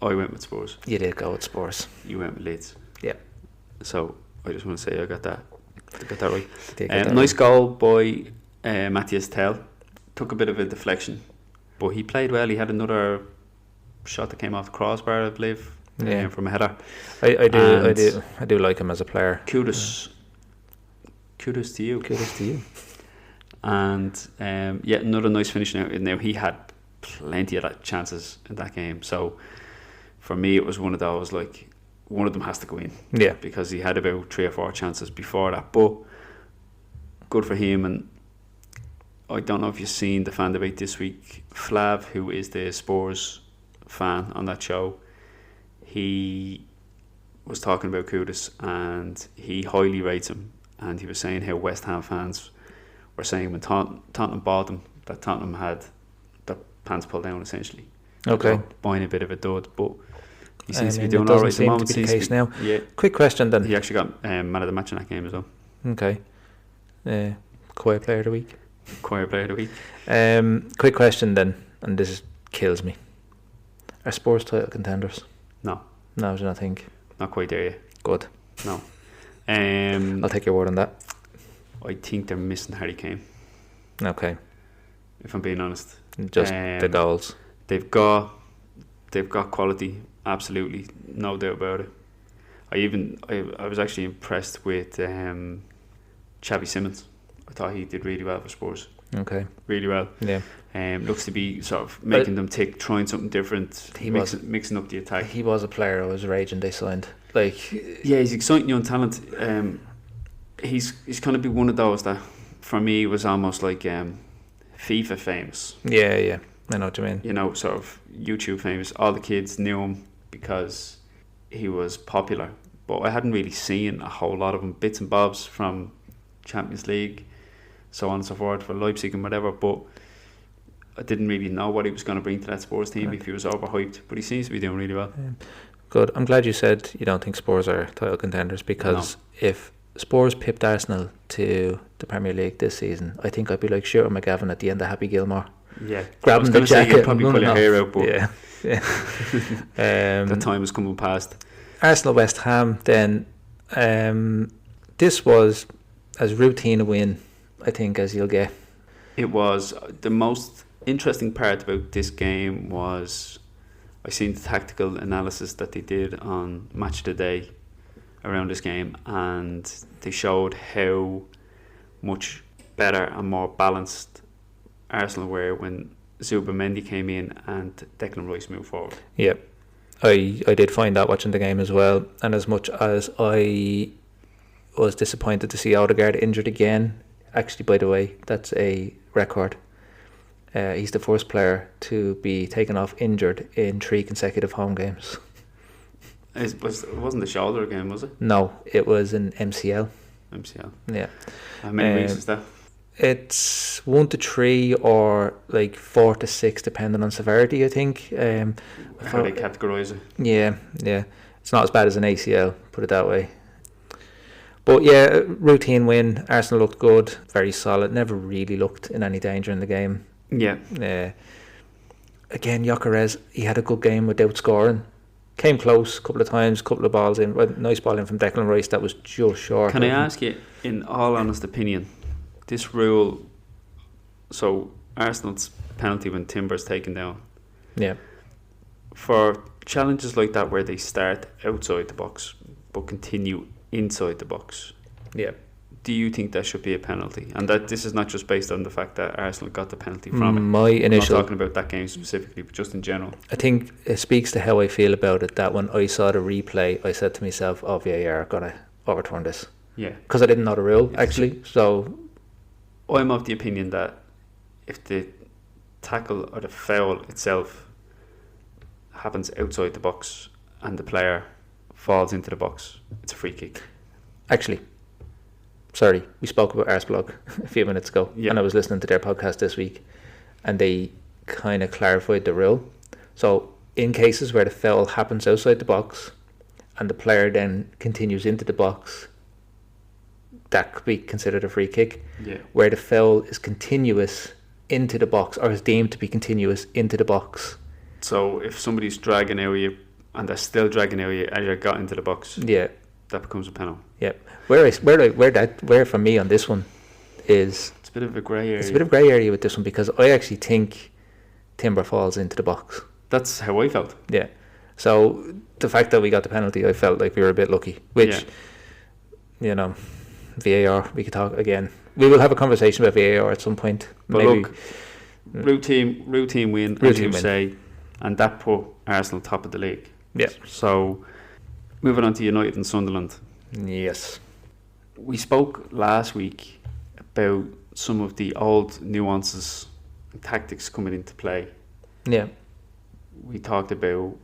I went with Spurs. You did go with Spurs. You went with Leeds. Yeah. So I just want to say I got that right. Nice goal by Matthias Tell. Took a bit of a deflection. But he played well. He had another shot that came off the crossbar, I believe, from a header. I do like him as a player. Kudos to you. Kudos to you. And another nice finish now. Now he had plenty of chances in that game. So for me, it was one of those, like, one of them has to go in. Yeah. Because he had about 3 or 4 chances before that. But good for him. And I don't know if you've seen the fan debate this week. Flav, who is the Spurs fan on that show, he was talking about Kudus and he highly rates him. And he was saying how West Ham fans were saying when Tottenham bought him that Tottenham had the pants pulled down, essentially. Okay. So buying a bit of a dud, but he seems to be doing all right at the moment. It doesn't seem to be the case now. Yeah. Quick question then. He actually got man of the match in that game as well. Okay. Quiet player of the week. Quiet player of the week. Quick question then, and this kills me. Are Spurs title contenders? No. No, do you not think? Not quite there yet. Good. No. I'll take your word on that. I think they're missing Harry Kane. Okay. If I'm being honest. Just the goals. They've got quality, absolutely, no doubt about it. I was actually impressed with Xavi Simons. I thought he did really well for Spurs. Okay. Really well. Yeah. Looks to be sort of making them tick, trying something different, mixing up the attack. He was a player I was raging they signed. Like, yeah, he's exciting young talent. He's going to be one of those that, for me, was almost like FIFA famous. Yeah, I know what you mean. You know, sort of YouTube famous. All the kids knew him because he was popular. But I hadn't really seen a whole lot of him. Bits and bobs from Champions League, so on and so forth, for Leipzig and whatever. But I didn't really know what he was going to bring to that Spurs team, if he was overhyped. But he seems to be doing really well. Good. I'm glad you said you don't think Spurs are title contenders, because if Spurs pipped Arsenal to the Premier League this season, I think I'd be like Shooter McGavin at the end of Happy Gilmore. Yeah, grabbing the jacket. You'd probably pull your hair out, but yeah. the time was coming past. Arsenal West Ham. Then this was as routine a win, I think, as you'll get. It was. The most interesting part about this game was I seen the tactical analysis that they did on Match of the Day around this game, and they showed how much better and more balanced Arsenal were when Zubimendi came in and Declan Rice moved forward. Yeah, I did find that watching the game as well, and as much as I was disappointed to see Odegaard injured again, actually, by the way, that's a record. He's the first player to be taken off injured in 3 consecutive home games. It wasn't the shoulder game, was it? No, it was an MCL. Yeah. How many weeks is that? It's 1 to 3 or like 4 to 6, depending on severity, I think. How they categorise it? Yeah. It's not as bad as an ACL, put it that way. But yeah, routine win. Arsenal looked good, very solid. Never really looked in any danger in the game. Yeah. Again, Gyökeres, he had a good game without scoring. Came close a couple of times, couple of balls in. Nice ball in from Declan Rice that was just short. Can I ask you, in all honest opinion, this rule, so Arsenal's penalty when Timber's taken down. Yeah. For challenges like that where they start outside the box but continue inside the box. Yeah. Do you think that should be a penalty? And that this is not just based on the fact that Arsenal got the penalty from it. I'm not talking about that game specifically, but just in general. I think it speaks to how I feel about it, that when I saw the replay, I said to myself, VAR are going to overturn this. Yeah. Because I didn't know the rule, actually. So I'm of the opinion that if the tackle or the foul itself happens outside the box and the player falls into the box, it's a free kick. Actually, sorry, we spoke about Arsblog a few minutes ago, and I was listening to their podcast this week, and they kind of clarified the rule. So in cases where the foul happens outside the box and the player then continues into the box, that could be considered a free kick. Yeah. Where the foul is continuous into the box, or is deemed to be continuous into the box. So if somebody's dragging out you and they're still dragging out you as you got into the box, yeah, that becomes a penalty. Yeah. Where for me on this one is, it's a bit of a grey area. It's a bit of grey area with this one, because I actually think Timber falls into the box. That's how I felt. Yeah. So the fact that we got the penalty, I felt like we were a bit lucky. Which, you know, VAR, we could talk again. We will have a conversation about VAR at some point. But maybe. Look, routine win, as you say, and that put Arsenal top of the league. Yeah. So, moving on to United and Sunderland. Yes. We spoke last week about some of the old nuances and tactics coming into play. Yeah. We talked about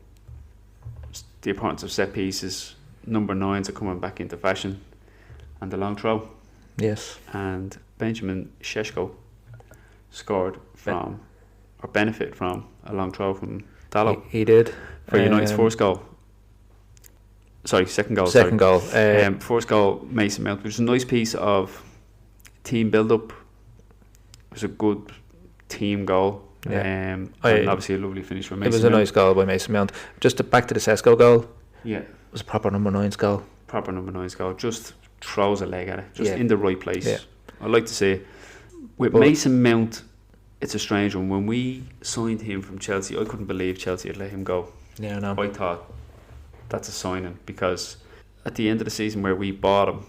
the importance of set pieces. Number 9s are coming back into fashion, and the long throw. Yes. And Benjamin Šeško scored from, or benefited from, a long throw from Dalot. He did. For United's first goal. Sorry, second goal. First goal, Mason Mount, which was a nice piece of team build-up. It was a good team goal. Yeah. And obviously a lovely finish from Mason Mount. It was a nice goal by Mason Mount. Just back to the Šeško goal. Yeah. It was a proper number 9's goal. Proper number 9's goal. Just throws a leg at it. Just in the right place. Yeah. I'd like to say, with Mason Mount, it's a strange one. When we signed him from Chelsea, I couldn't believe Chelsea had let him go. Yeah, I know. I thought that's a signing, because at the end of the season where we bought him,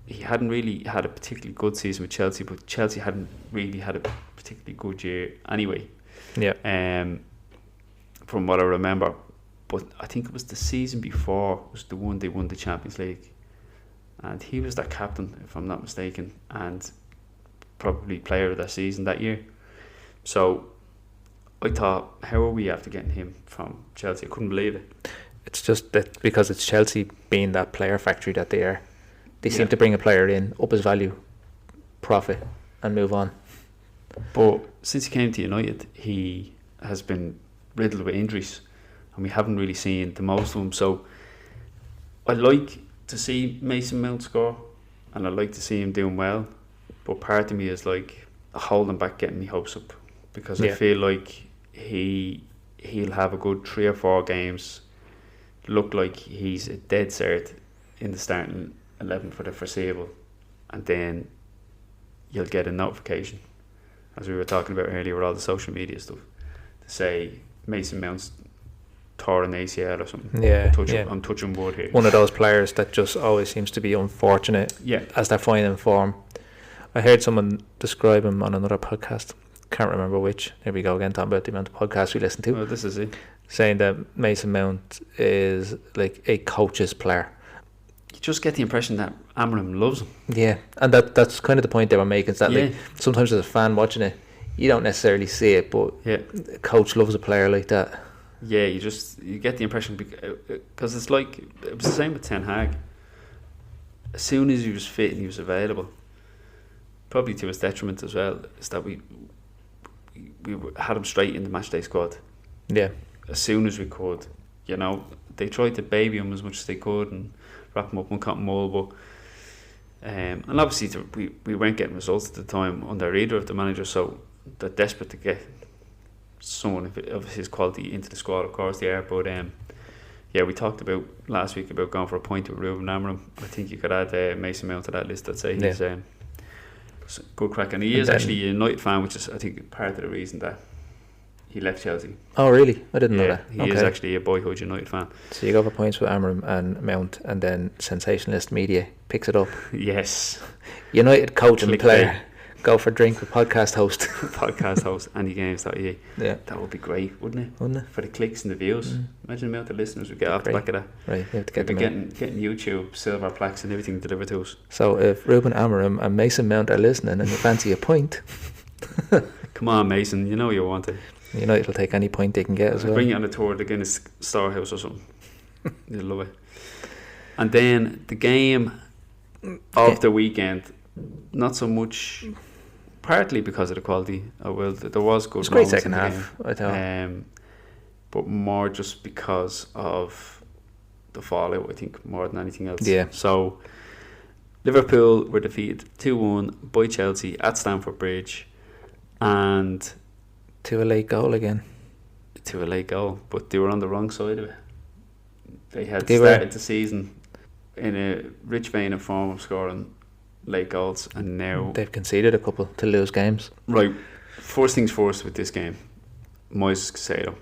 he hadn't really had a particularly good season with Chelsea, but Chelsea hadn't really had a particularly good year anyway. Yeah. From what I remember. But I think it was the season before was the one they won the Champions League. And he was their captain, if I'm not mistaken, and probably player of that season that year. So I thought, how are we after getting him from Chelsea? I couldn't believe it. It's just that because it's Chelsea being that player factory that they are, they seem to bring a player in, up his value, profit, and move on. But since he came to United, he has been riddled with injuries, and we haven't really seen the most of him. So I like to see Mason Mount score, and I like to see him doing well, but part of me is like holding back, getting me hopes up, because I feel like he'll have a good 3 or 4 games, look like he's a dead cert in the starting 11 for the foreseeable, and then you'll get a notification, as we were talking about earlier with all the social media stuff, to say Mason Mount's tore an ACL or something. I'm touching wood here. One of those players that just always seems to be unfortunate as they're finding form. I heard someone describe him on another podcast, can't remember which. There we go again, talking about the amount of podcasts we listen to. Oh, this is it. Saying that Mason Mount is like a coach's player. You just get the impression that Amorim loves him. Yeah, and that's kind of the point they were making. Is that like sometimes as a fan watching it, you don't necessarily see it, but a coach loves a player like that. Yeah, you get the impression, because it's like, it was the same with Ten Hag. As soon as he was fit and he was available, probably to his detriment as well, is that we had him straight in the matchday squad. Yeah. As soon as we could, they tried to baby him as much as they could and wrap him up in cotton wool, but and obviously we weren't getting results at the time under either of the managers, so they're desperate to get someone of his quality into the squad. Of course they are, but we talked about last week about going for a point with Ruben Amorim. I think you could add Mason Mount to that list. I'd say he's good crack, and he is actually a United fan, which is I think part of the reason that he left Chelsea. Oh really? I didn't know that. He is actually a boyhood United fan. So you go for points with Amorim and Mount, and then sensationalist media picks it up. Yes. United coach and player go for a drink with podcast host. Anygames.ie. Yeah. That would be great, wouldn't it? For the clicks and the views. Imagine the amount of listeners we get off the back of that. Right, we have to get them getting YouTube silver plaques and everything delivered to us. So if Ruben Amorim and Mason Mount are listening and you fancy a point, come on Mason, you know you want it. United will take any point they can get as well. Bring you on a tour of the Guinness Storehouse or something. You'll love it. And then the game of the weekend, not so much, partly because of the quality. There was good. It was a great second half, I thought. But more just because of the fallout, I think, more than anything else. Yeah. So Liverpool were defeated 2-1 by Chelsea at Stamford Bridge, and to a late goal again. To a late goal, but they were on the wrong side of it. They had started the season in a rich vein of form of scoring late goals, and now they've conceded a couple to lose games. Right. First things first with this game. Moises Caicedo.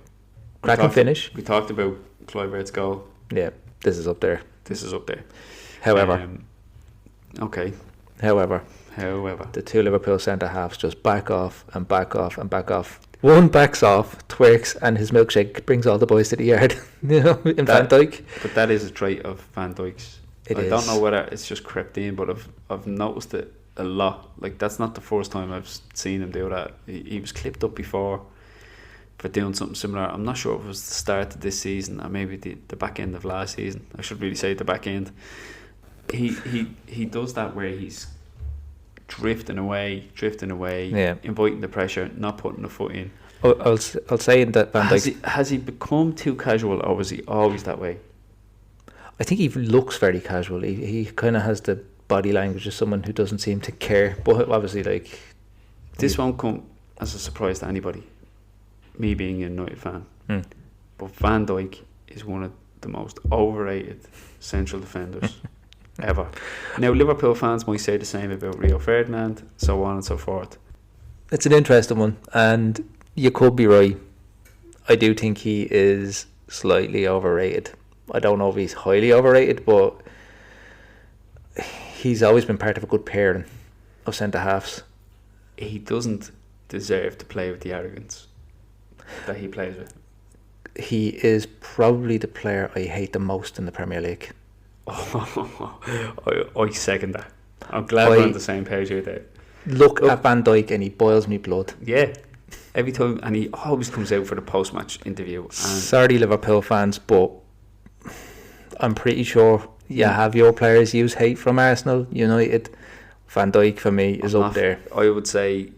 Cracking finish. We talked about Kluivert's goal. Yeah, this is up there. However. However, the two Liverpool centre halves just back off and back off and back off. One backs off, twerks, and his milkshake brings all the boys to the yard. Van Dijk. But that is a trait of Van Dijk's. I don't know whether it's just crept in, but I've noticed it a lot. Like, that's not the first time I've seen him do that. He was clipped up before for doing something similar. I'm not sure if it was the start of this season or maybe the back end of last season. I should really say the back end. He does that where he's drifting away, inviting the pressure, not putting the foot in. I'll say that Van Dijk... Has he become too casual, or was he always that way? I think he looks very casual. He kind of has the body language of someone who doesn't seem to care. But obviously, like... This won't come as a surprise to anybody, me being a United fan. But Van Dijk is one of the most overrated central defenders ever. Now, Liverpool fans might say the same about Rio Ferdinand, so on and so forth. It's an interesting one, and you could be right. I do think he is slightly overrated. I don't know if he's highly overrated, but he's always been part of a good pairing of centre halves. He doesn't deserve to play with the arrogance that he plays with. He is probably the player I hate the most in the Premier League. I second that. I'm glad we're on the same page here, Dave. Look at Van Dijk and he boils me blood. Yeah, every time, and he always comes out for the post-match interview. Sorry, Liverpool fans, but I'm pretty sure you have your players use hate from Arsenal, United. Van Dijk for me is up there. I would say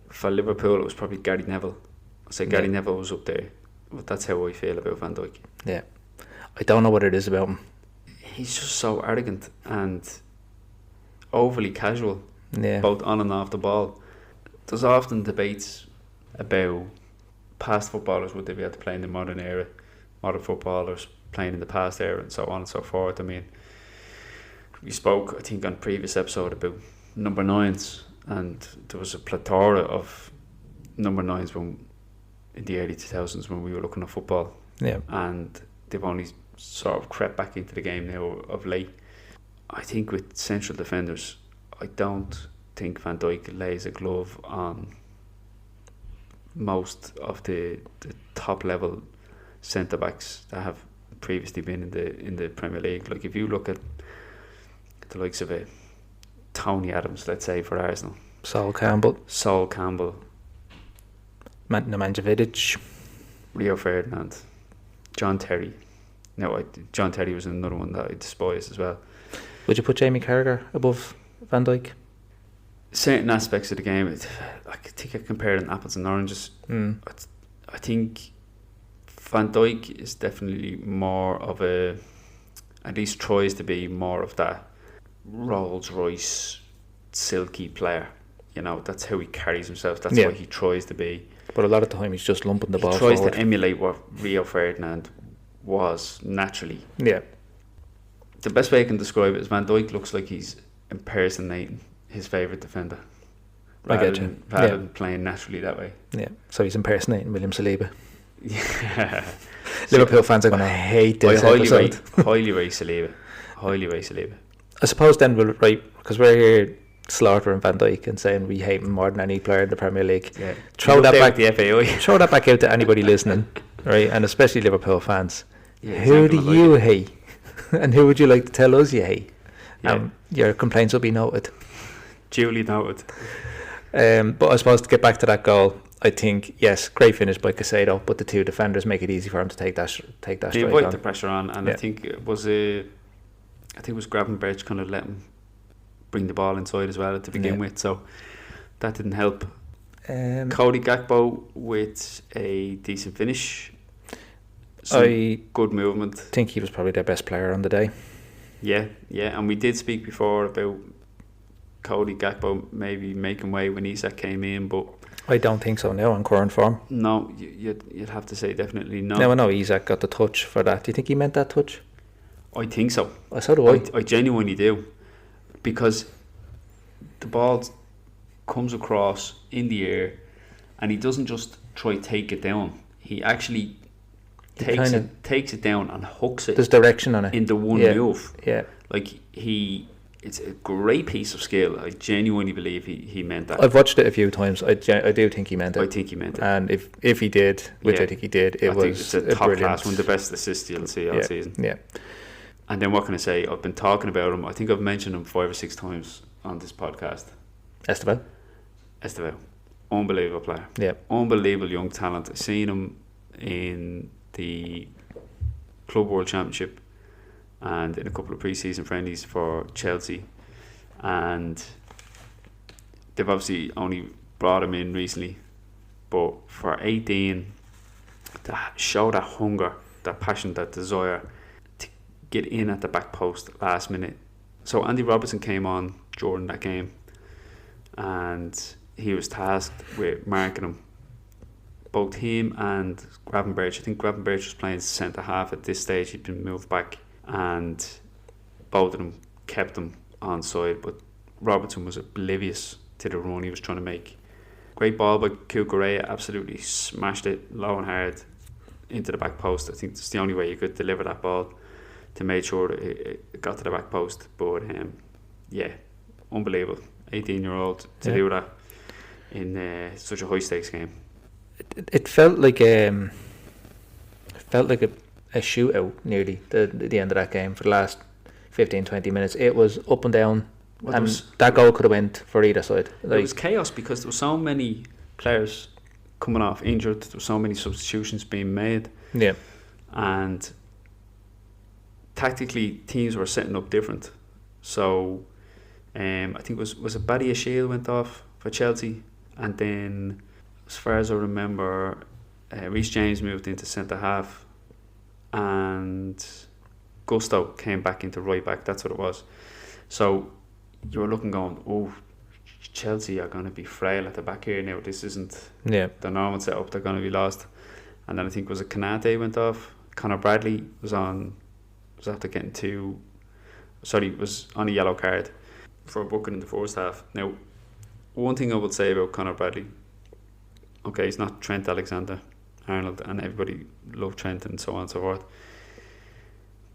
for Liverpool it was probably Gary Neville. I'd say Gary Neville was up there, but that's how I feel about Van Dijk. Yeah, I don't know what it is about him. He's just so arrogant and overly casual, both on and off the ball. There's often debates about past footballers, would they be able to play in the modern era, modern footballers playing in the past era, and so on and so forth. I mean, we spoke, I think, on a previous episode about number 9s, and there was a plethora of number 9s in the early 2000s when we were looking at football. Yeah. And they've only sort of crept back into the game now of late. I think with central defenders, I don't think Van Dijk lays a glove on most of the top level centre backs that have previously been in the Premier League. Like, if you look at the likes of Tony Adams, let's say, for Arsenal, Sol Campbell, Nemanja, Rio Ferdinand, John Terry. Now, John Terry was another one that I despise as well. Would you put Jamie Carragher above Van Dijk? Certain aspects of the game, I think I compare it in apples and oranges. I think Van Dijk is definitely more of at least tries to be more of that Rolls Royce silky player. That's how he carries himself. That's what he tries to be. But a lot of the time he's just lumping the ball forward. He tries to emulate what Rio Ferdinand was naturally. Yeah. The best way I can describe it is Van Dijk looks like he's impersonating his favourite defender rather than playing naturally that way. Yeah, so he's impersonating William Saliba. Yeah. Liverpool fans are going to hate this episode. Highly rate Saliba. I suppose then we'll, because we're here slaughtering Van Dijk and saying we hate him more than any player in the Premier League. Yeah. Throw that back. The FAI. Throw that back out to anybody listening, right? And especially Liverpool fans. Yeah, who do you hate? And who would you like to tell us you hate? Yeah. Your complaints will be noted. Duly noted. But I suppose to get back to that goal, I think, yes, great finish by Caicedo, but the two defenders make it easy for him to take that strike on. They avoid the pressure on, and I think it was Gravenberch kind of let him bring the ball inside as well to begin with, so that didn't help. Cody Gakpo with a decent finish. Good movement. I think he was probably their best player on the day. Yeah, and we did speak before about Cody Gakpo maybe making way when Isak came in, but I don't think so now on current form. No, you'd have to say definitely no. Now I know Isak got the touch for that. Do you think he meant that touch? I think so. So do I. I genuinely do, because the ball comes across in the air and he doesn't just try take it down. He actually takes it down and hooks it. There's direction on it. In the one move. Yeah. Like it's a great piece of skill. I genuinely believe he meant that. I've watched it a few times. I do think he meant it. I think he meant it. And if he did, which I think he did, it's a top class, one of the best assists you'll see all season. Yeah. And then what can I say? I've been talking about him. I think I've mentioned him 5 or 6 times on this podcast. Esteban. Unbelievable player. Yeah. Unbelievable young talent. I've seen him in the Club World Championship and in a couple of pre-season friendlies for Chelsea, and they've obviously only brought him in recently, but for 18 to show that hunger, that passion, that desire to get in at the back post last minute. So Andy Robertson came on during that game and he was tasked with marking him, both him and Gravenberch. I think Gravenberch was playing centre half at this stage. He'd been moved back, and both of them kept him on side, but Robertson was oblivious to the run he was trying to make. Great ball by Cucurella, absolutely smashed it low and hard into the back post. I think it's the only way you could deliver that ball, to make sure that it got to the back post. But unbelievable. 18-year-old to do that in such a high stakes game. It felt like a shootout nearly the end of that game. For the last 15-20 minutes it was up and down, and that goal could have went for either side. It was chaos because there were so many players coming off injured, there were so many substitutions being made, and tactically teams were setting up different. So I think was it Badia Shield went off for Chelsea, and then as far as I remember Reece James moved into centre half and Gusto came back into right back. That's what it was. So you were looking going, Chelsea are going to be frail at the back here now. This isn't the normal setup. They're going to be lost. And then I think was Kanate went off. Conor Bradley was after getting was on a yellow card for a booking in the first half. Now, one thing I would say about Conor Bradley, okay, he's not Trent Alexander-Arnold, and everybody loved Trent and so on and so forth,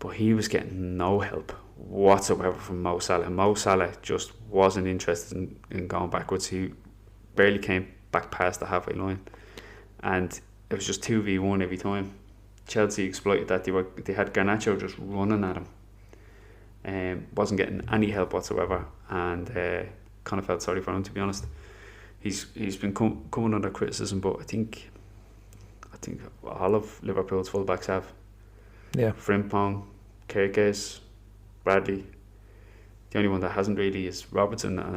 but he was getting no help whatsoever from Mo Salah. Mo Salah just wasn't interested in going backwards. He barely came back past the halfway line, and it was just 2v1 every time. Chelsea exploited that. They had Garnacho just running at him, wasn't getting any help whatsoever, and kind of felt sorry for him, to be honest. He's been coming under criticism, but I think all of Liverpool's fullbacks have. Frimpong, Kerkez, Bradley. The only one that hasn't really is Robertson, and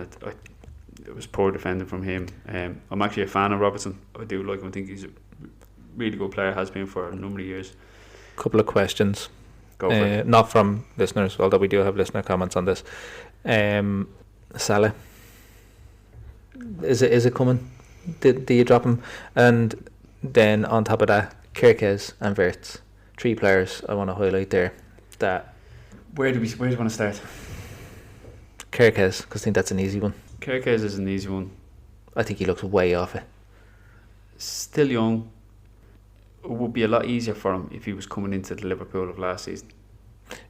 it was poor defending from him. I'm actually a fan of Robertson. I do like him. I think he's a really good player, has been for a number of years. Couple of questions. Go for it. Not from listeners, although we do have listener comments on this. Salah, is it coming? Do you drop him? And then on top of that, Kerkez and Wirtz, 3 players I want to highlight there. That where do you want to start? Kerkez, because I think that's an easy one. Kerkez is an easy one. I think he looks way off it. Still young. It would be a lot easier for him if he was coming into the Liverpool of last season.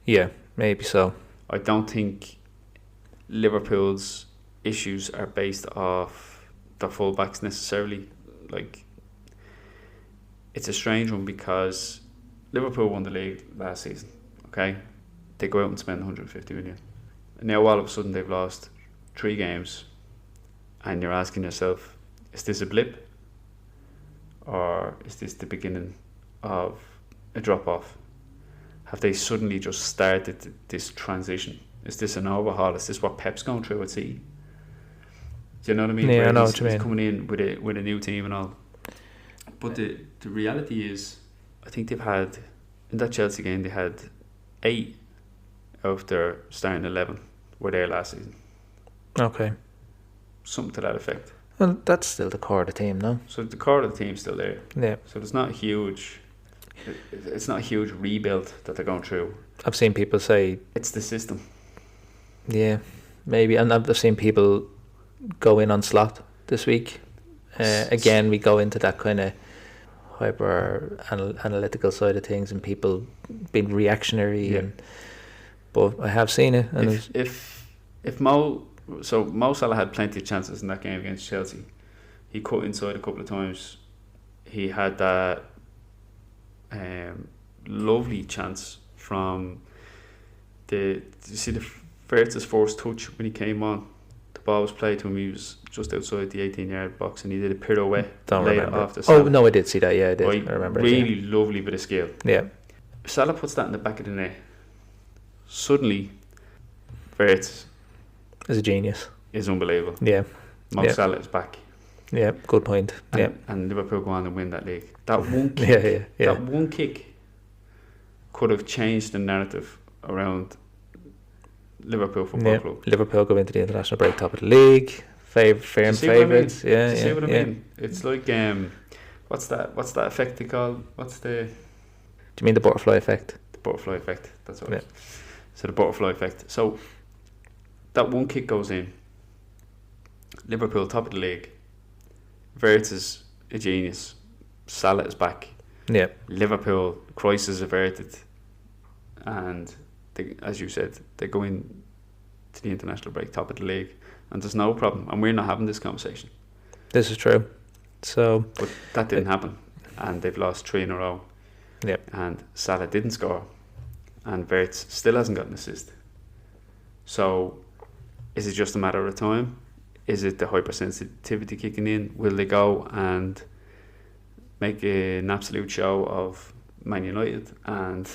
Yeah, maybe so. I don't think Liverpool's issues are based off the fullbacks necessarily. Like, it's a strange one because Liverpool won the league last season. Okay, they go out and spend 150 million, and now all of a sudden they've lost 3 games, and you're asking yourself, is this a blip, or is this the beginning of a drop off? Have they suddenly just started this transition? Is this an overhaul? Is this what Pep's going through at City? Do you know what I mean? Yeah, I know what you mean. He's coming in with a new team and all. But the reality is, I think they've had, in that Chelsea game, they had 8 of their starting 11 were there last season. Okay. Something to that effect. Well, that's still the core of the team, no? So the core of the team's still there. Yeah. So there's not a huge... It's not a huge rebuild that they're going through. I've seen people say... It's the system. Yeah, maybe. And I've seen people go in on Slot this week. Again, we go into that kind of hyper analytical side of things and people being reactionary. But I have seen it. And if Mo Salah had plenty of chances in that game against Chelsea. He cut inside a couple of times. He had that lovely chance from did you see the Vert's first touch when he came on? The ball was played to him. He was just outside the 18-yard box and he did a pirouette. Don't remember. Off the Salah. Oh no, I did see that. Yeah, I did. I remember. Really lovely bit of skill. Yeah. Salah puts that in the back of the net. Suddenly, Vert is a genius. Is unbelievable. Yeah. Mo Salah is back. Yeah, good point. And Liverpool go on and win that league. That one kick, that one kick could have changed the narrative around Liverpool Football Club. Liverpool go into the international break top of the league, firm favourites. See what I mean? It's like what's that effect they call? Do you mean the butterfly effect? The butterfly effect. That's what it is. So the butterfly effect. So that one kick goes in. Liverpool top of the league. Vert is a genius. Salah is back. Yeah. Liverpool crisis averted, and they, as you said, they go in to the international break top of the league, and there's no problem. And we're not having this conversation. This is true. So, but that didn't happen, and they've lost 3 in a row. Yeah. And Salah didn't score, and Vert still hasn't got an assist. So, is it just a matter of time? Is it the hypersensitivity kicking in? Will they go and make an absolute show of Man United and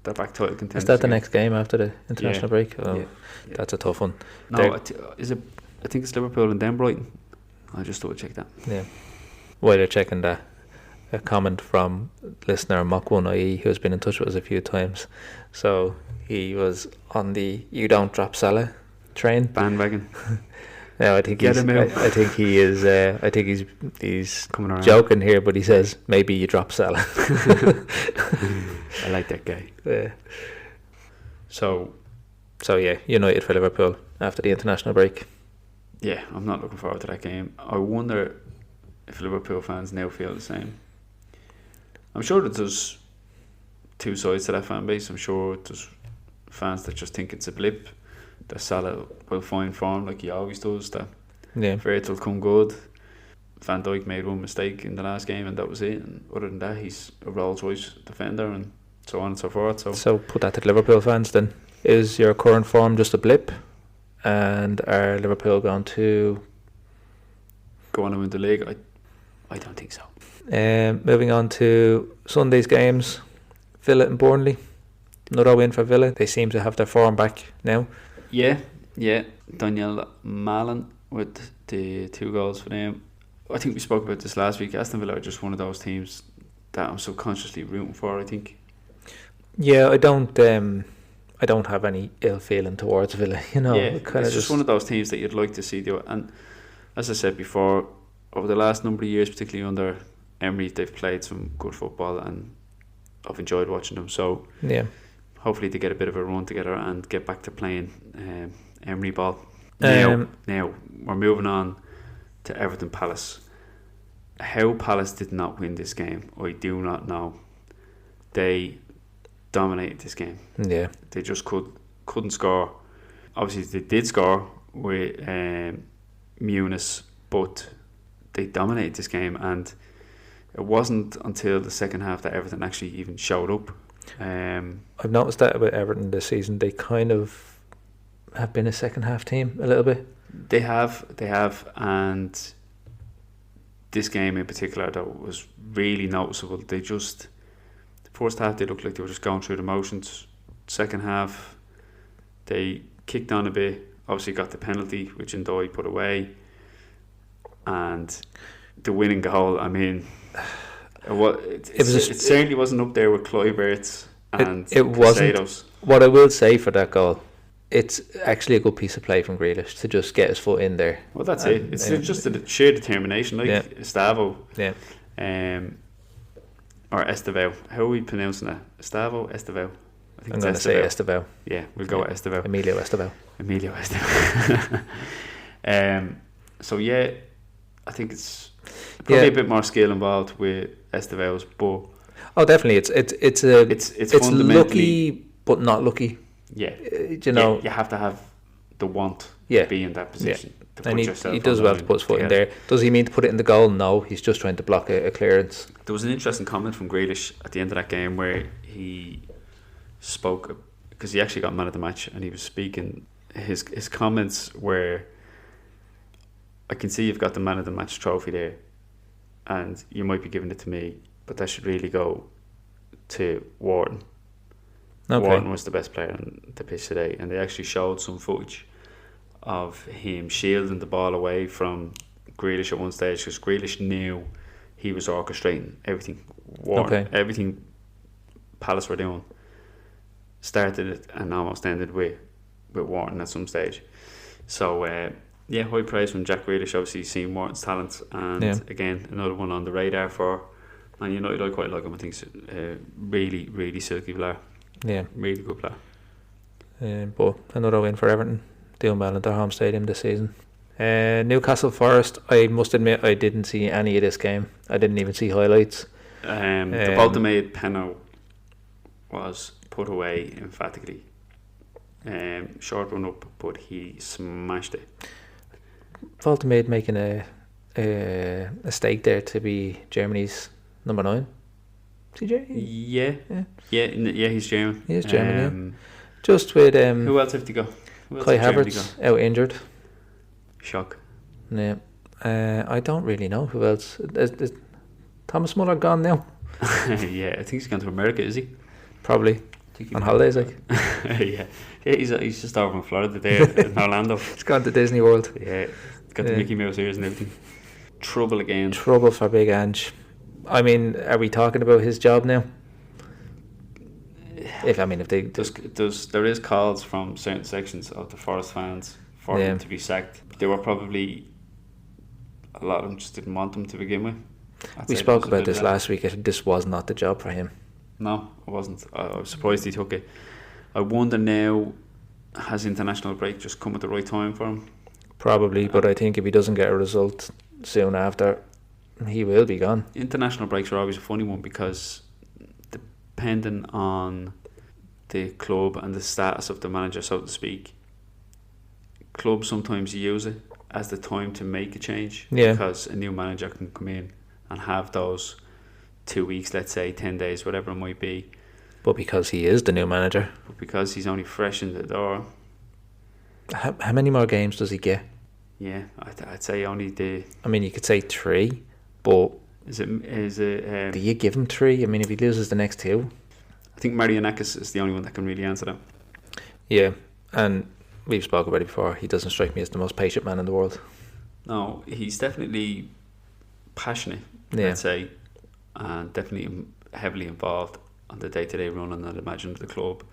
they're back title contenders? Is that the next game after the international break? Oh, that's a tough one. No, is it? I think it's Liverpool and then Brighton. I'll just double check that. Yeah. While you're checking that, a comment from listener Mach1IE who has been in touch with us a few times. So he was on the "you don't drop Salah" train bandwagon. No, I think he is. I think he's coming around. Joking here, but he says maybe you drop Salah. I like that guy. Yeah. So yeah, United for Liverpool after the international break. Yeah, I'm not looking forward to that game. I wonder if Liverpool fans now feel the same. I'm sure that there's two sides to that fan base. I'm sure there's fans that just think it's a blip, that Salah will find form like he always does, that Vert will come good. Van Dijk made one mistake in the last game and that was it, and other than that he's a Rolls Royce defender and so on and so forth. So put that to the Liverpool fans then. Is your current form just a blip, and are Liverpool going to go on and win the league? I don't think so. Moving on to Sunday's games, Villa and Burnley. Another win for Villa. They seem to have their form back now. Yeah. Daniel Malen with the 2 goals for them. I think we spoke about this last week. Aston Villa are just one of those teams that I'm subconsciously rooting for, I think. Yeah, I don't have any ill feeling towards Villa. It's just one of those teams that you'd like to see do it. And as I said before, over the last number of years, particularly under Emery, they've played some good football and I've enjoyed watching them. So hopefully they get a bit of a run together and get back to playing Emery ball. Now we're moving on to Everton Palace. How Palace did not win this game, I do not know. They dominated this game. Yeah, they just couldn't score. Obviously they did score with Muniz, but they dominated this game, and it wasn't until the second half that Everton actually even showed up. I've noticed that about Everton this season. They kind of have been a second half team a little bit. They have, and this game in particular that was really noticeable. They just, the first half they looked like they were just going through the motions. Second half they kicked on a bit, obviously got the penalty which Ndoye put away, and the winning goal, I mean, it certainly wasn't up there with Kluivert's and it wasn't. What I will say for that goal, it's actually a good piece of play from Grealish to just get his foot in there. Well, that's it. It's just a sheer determination, like Estavo. Yeah. Or Estevao. How are we pronouncing that? Estavo? Estevao? I think I'm going to say Estevao. Yeah, we'll go with Estevao. Emilio Estevao. So yeah, I think it's Probably a bit more skill involved with Estevaos, but definitely it's lucky but not lucky. Yeah, you know, you have to have the want to be in that position. To and he does well to put his foot in there. Does he mean to put it in the goal? No, he's just trying to block a clearance. There was an interesting comment from Grealish at the end of that game where he spoke, because he actually got man of the match, and he was speaking. His comments were, I can see you've got the man of the match trophy there, and you might be giving it to me, but that should really go to Wharton. Okay. Wharton was the best player on the pitch today, and they actually showed some footage of him shielding the ball away from Grealish at one stage, because Grealish knew he was orchestrating everything. Everything Palace were doing started it and almost ended with Wharton at some stage. So high praise from Jack Grealish. Obviously seen Wharton's talent, and again another one on the radar for Man United. I quite like him. I think he's a really, really silky player. Yeah, really good player. But another win for Everton, doing well at their home stadium this season. Newcastle Forest, I must admit I didn't see any of this game. I didn't even see highlights. The Baltimade penalty was put away emphatically. Short run up, but he smashed it. Baltimade making a stake there to be Germany's number 9. Is he German? Yeah, he's German. He is German, Just with who else have to go? Kai Havertz out injured. Shock. Yeah. I don't really know who else. Is Thomas Muller gone now? Yeah, I think he's gone to America, is he? Probably. On holidays, like. Yeah, he's just over in Florida there in Orlando. He's gone to Disney World. Yeah, got the Mickey Mouse ears and everything. Trouble again. Trouble for Big Ange. I mean, are we talking about his job now? If they there is calls from certain sections of the Forest fans for him to be sacked. They were probably, a lot of them just didn't want him to begin with. We spoke about this last week. This was not the job for him. No, it wasn't. I was surprised he took it. I wonder now, has international break just come at the right time for him? Probably, but I think if he doesn't get a result soon after, he will be gone. International breaks are always a funny one, because depending on the club and the status of the manager, so to speak, clubs sometimes use it as the time to make a change, because a new manager can come in and have those 2 weeks, let's say 10 days, whatever it might be. But because he is the new manager, but because he's only fresh in the door. How many more games does he get? Yeah, I'd say only the. I mean, you could say 3, but is it? Do you give him 3? I mean, if he loses the next 2, I think Marianakis is the only one that can really answer that. Yeah, and we've spoken about it before. He doesn't strike me as the most patient man in the world. No, he's definitely passionate, I'd say, and definitely heavily involved on the day-to-day running, I'd imagine, of the club.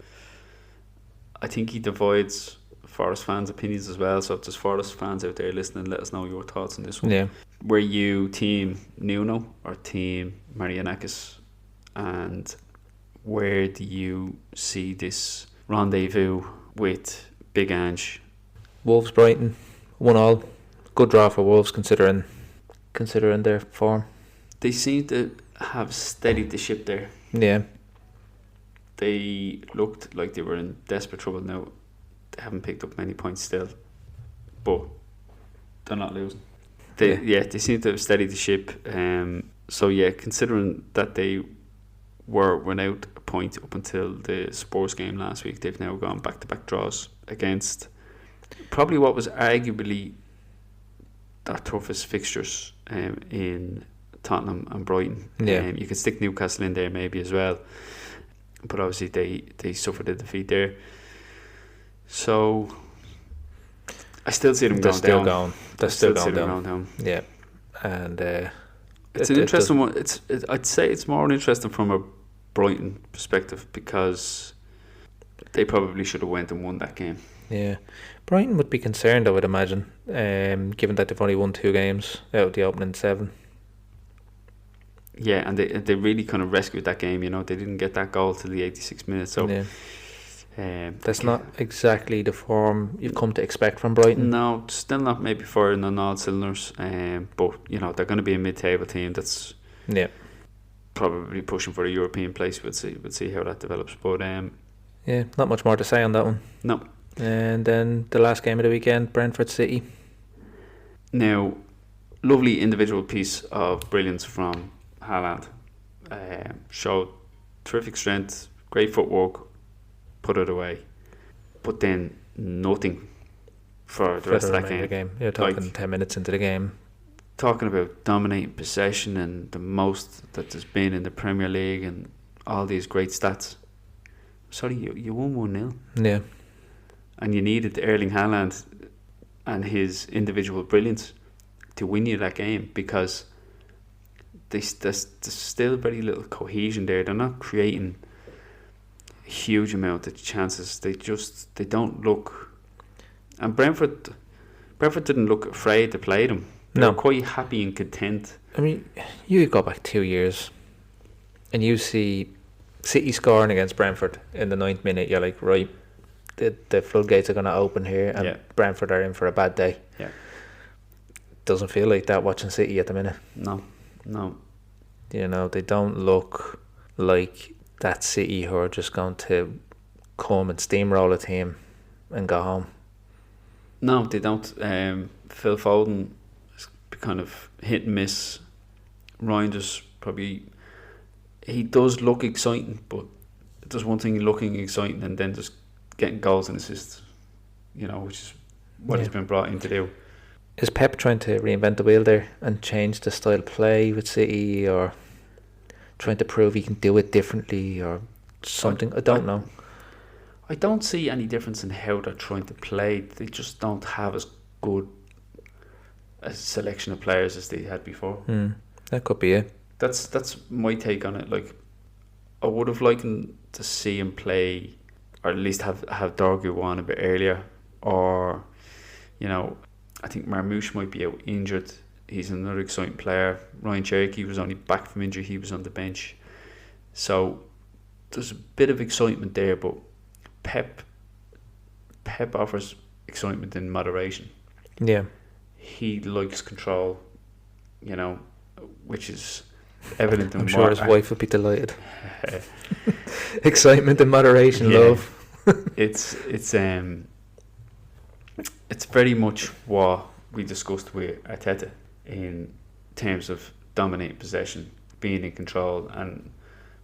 I think he divides Forest fans' opinions as well, so if there's Forest fans out there listening, let us know your thoughts on this one. Yeah. Were you team Nuno or team Marianakis, and where do you see this rendezvous with Big Ange? Wolves Brighton 1-1. Good draw for Wolves considering their form. They seem to have steadied the ship there. Yeah. They looked like they were in desperate trouble now. They haven't picked up many points still, but they're not losing. They seem to have steadied the ship. So considering that they were without a point up until the Spurs game last week, they've now gone back-to-back draws against probably what was arguably their toughest fixtures in Tottenham and Brighton. You could stick Newcastle in there maybe as well, but obviously they suffered a defeat there. So I still see them going down. They're still going down. Yeah, and it's an interesting one. I'd say it's more interesting from a Brighton perspective, because they probably should have went and won that game. Yeah, Brighton would be concerned, I would imagine, given that they've only won 2 games out of the opening 7. Yeah, and they really kind of rescued that game. They didn't get that goal till the 86 minutes. So That's not exactly the form you've come to expect from Brighton. No, still not maybe firing on all cylinders. But you know, they're going to be a mid-table team that's probably pushing for a European place. We'll see how that develops. But not much more to say on that one. No. And then the last game of the weekend, Brentford City. Now, lovely individual piece of brilliance from Haaland. Showed terrific strength, great footwork, put it away. But then nothing for the rest of that game. You're talking 10 minutes into the game. Talking about dominating possession and the most that there's been in the Premier League and all these great stats. Sorry, you won 1-0. Yeah. And you needed Erling Haaland and his individual brilliance to win you that game, because there's still very little cohesion there. They're not creating a huge amount of chances. They don't look. And Brentford didn't look afraid to play them. They were quite happy and content. I mean, you go back 2 years and you see City scoring against Brentford in the 9th minute. You're like, right, the floodgates are going to open here, and Brentford are in for a bad day. Yeah. Doesn't feel like that watching City at the minute. No. You know, they don't look like that City who are just going to come and steamroll a team and go home. No, they don't. Phil Foden is kind of hit and miss. Ryan just probably, he does look exciting, but there's one thing looking exciting and then just getting goals and assists, you know, which is what he's been brought in to do. Is Pep trying to reinvent the wheel there and change the style of play with City, or trying to prove he can do it differently or something? I don't know. I don't see any difference in how they're trying to play. They just don't have as good a selection of players as they had before. That could be it. That's my take on it. Like, I would have liked to see him play, or at least have Dorgu on a bit earlier, or, you know, I think Marmouche might be out injured. He's another exciting player. Ryan Cherokee was only back from injury. He was on the bench. So there's a bit of excitement there, but Pep offers excitement in moderation. Yeah. He likes control, you know, which is evident in I'm sure his wife would be delighted. Excitement in moderation, love. It's very much what we discussed with Arteta in terms of dominating possession, being in control, and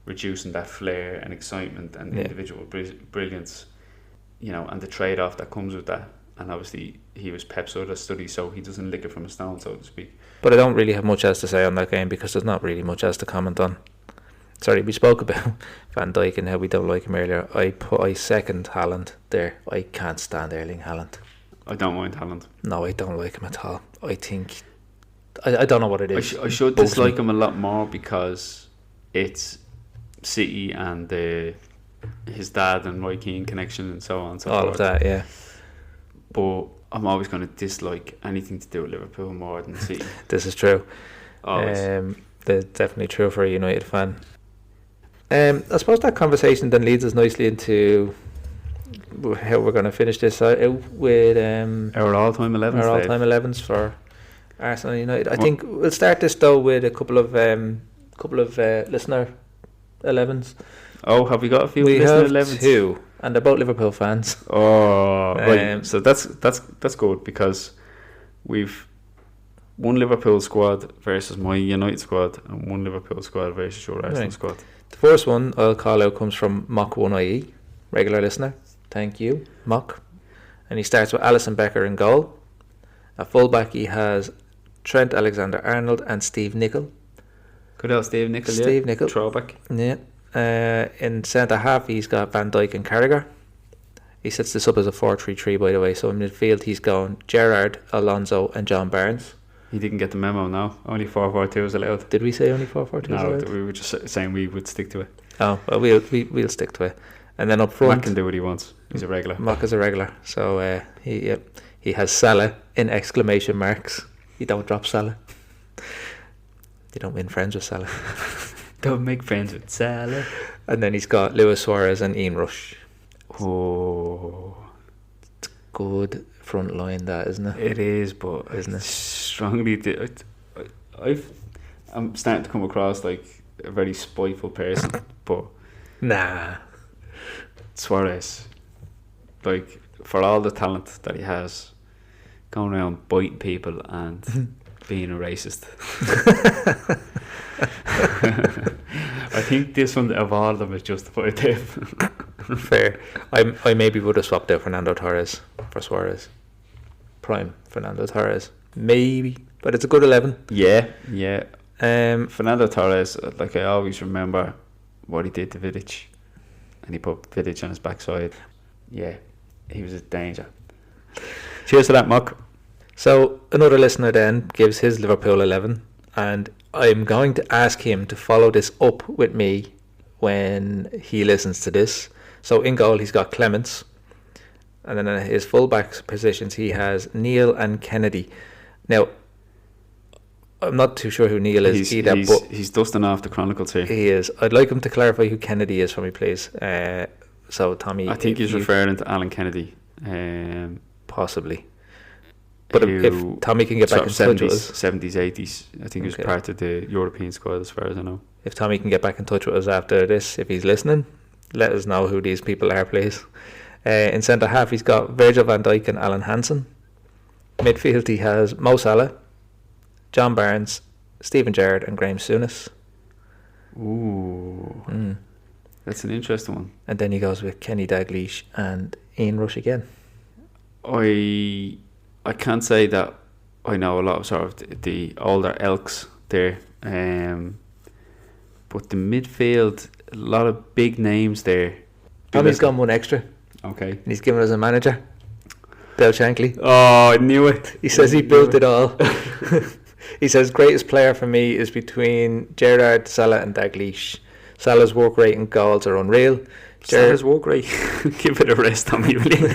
reducing that flair and excitement and individual brilliance, you know, and the trade-off that comes with that. And obviously he was Pep's other study, so he doesn't lick it from a stone, so to speak. But I don't really have much else to say on that game, because there's not really much else to comment on. Sorry, we spoke about Van Dijk and how we don't like him earlier. I second Haaland there. I can't stand Erling Haaland. I don't mind Haaland. No, I don't like him at all. I think I don't know what it is. I should dislike him a lot more because it's City and his dad and Roy Keane connection and so on and so all forth. Of that, yeah. But I'm always going to dislike anything to do with Liverpool more than City. This is true. Always. That's definitely true for a United fan. I suppose that conversation then leads us nicely into how we're going to finish this out with our all-time 11s. Our all-time 11s for Arsenal United. I think we'll start this though with a couple of listener 11s. Oh, have we got a few listener 11s? We have two, and they're both Liverpool fans. Oh, right. So that's good, because we've one Liverpool squad versus my United squad, and one Liverpool squad versus your Arsenal squad. The first one I'll call out comes from Mock1IE, regular listener. Thank you, Mock. And he starts with Alisson Becker in goal. At fullback he has Trent Alexander-Arnold and Steve Nicol. Good old Steve Nicol. Steve Nicol. Throwback. Yeah. In centre half he's got Van Dijk and Carragher. He sets this up as a 4-3-3, by the way. So in midfield he's going Gerrard, Alonso and John Barnes. He didn't get the memo now. Only 4-4-2 is allowed. Did we say only 4-4-2 no, allowed? We were just saying we would stick to it. Oh, well, we'll stick to it. And then up front, Mac can do what he wants. He's a regular. Mac is a regular. So he has Salah in exclamation marks. You don't drop Salah. You don't win friends with Salah. Don't make friends with Salah. And then he's got Luis Suarez and Ian Rush. Oh, it's good front line, that, isn't it? It is, but isn't it? Strongly, I'm starting to come across like a very spiteful person, but nah, Suarez, like, for all the talent that he has, going around biting people and being a racist. I think this one of all of them is justified. Fair. I maybe would have swapped out Fernando Torres for Suarez. Prime Fernando Torres, maybe, but it's a good 11. Yeah. Fernando Torres, like, I always remember what he did to Vidic, and he put Vidic on his backside. Yeah, he was a danger. Cheers to that, Muck. So another listener then gives his Liverpool 11, and I'm going to ask him to follow this up with me when he listens to this. So in goal he's got Clements, and then in his full-back positions he has Neil and Kennedy. Now, I'm not too sure who Neil is either, but he's dusting off the Chronicles here. He is. I'd like him to clarify who Kennedy is for me, please. So Tommy, I think he's referring to Alan Kennedy, possibly. But if Tommy can get back in touch with us, 70s, 80s, I think he was part of the European squad, as far as I know. If Tommy can get back in touch with us after this, if he's listening, let us know who these people are, please. In centre half, he's got Virgil van Dijk and Alan Hansen. Midfield, he has Mo Salah, John Barnes, Stephen Gerrard, and Graham Souness. Ooh, that's an interesting one. And then he goes with Kenny Dalglish and Ian Rush again. I can't say that I know a lot of sort of the older elks there, but the midfield, a lot of big names there. Tommy's gone one extra. Okay. And he's given us a manager, Bill Shankly. Oh, I knew it. He says he built it all. He says greatest player for me is between Gerrard, Salah and Dalglish. Salah's work rate and goals are unreal. Salah's work rate. Give it a rest, Tommy, will you?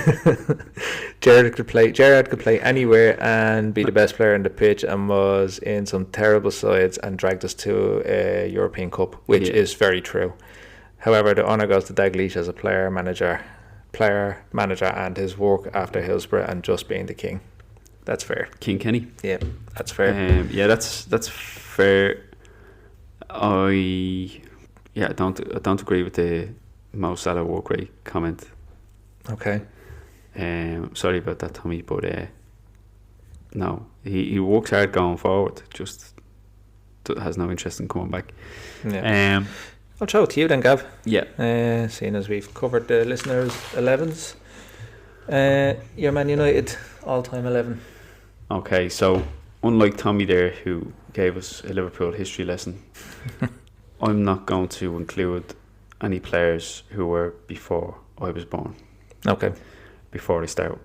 Gerrard could play anywhere and be the best player on the pitch, and was in some terrible sides and dragged us to a European Cup, which is very true. However, the honour goes to Dalglish as a player, manager, and his work after Hillsborough and just being the king. That's fair. King Kenny. Yeah, that's fair. That's fair. I don't agree with the Mo Salah work rate comment. Okay. Sorry about that, Tommy, but no, he works hard going forward. Just has no interest in coming back. Yeah. I'll throw it to you then, Gav. Yeah. Seeing as we've covered the listeners' 11s, your Man United all-time 11. Okay, so unlike Tommy there, who gave us a Liverpool history lesson, I'm not going to include any players who were before I was born. Okay. Before I start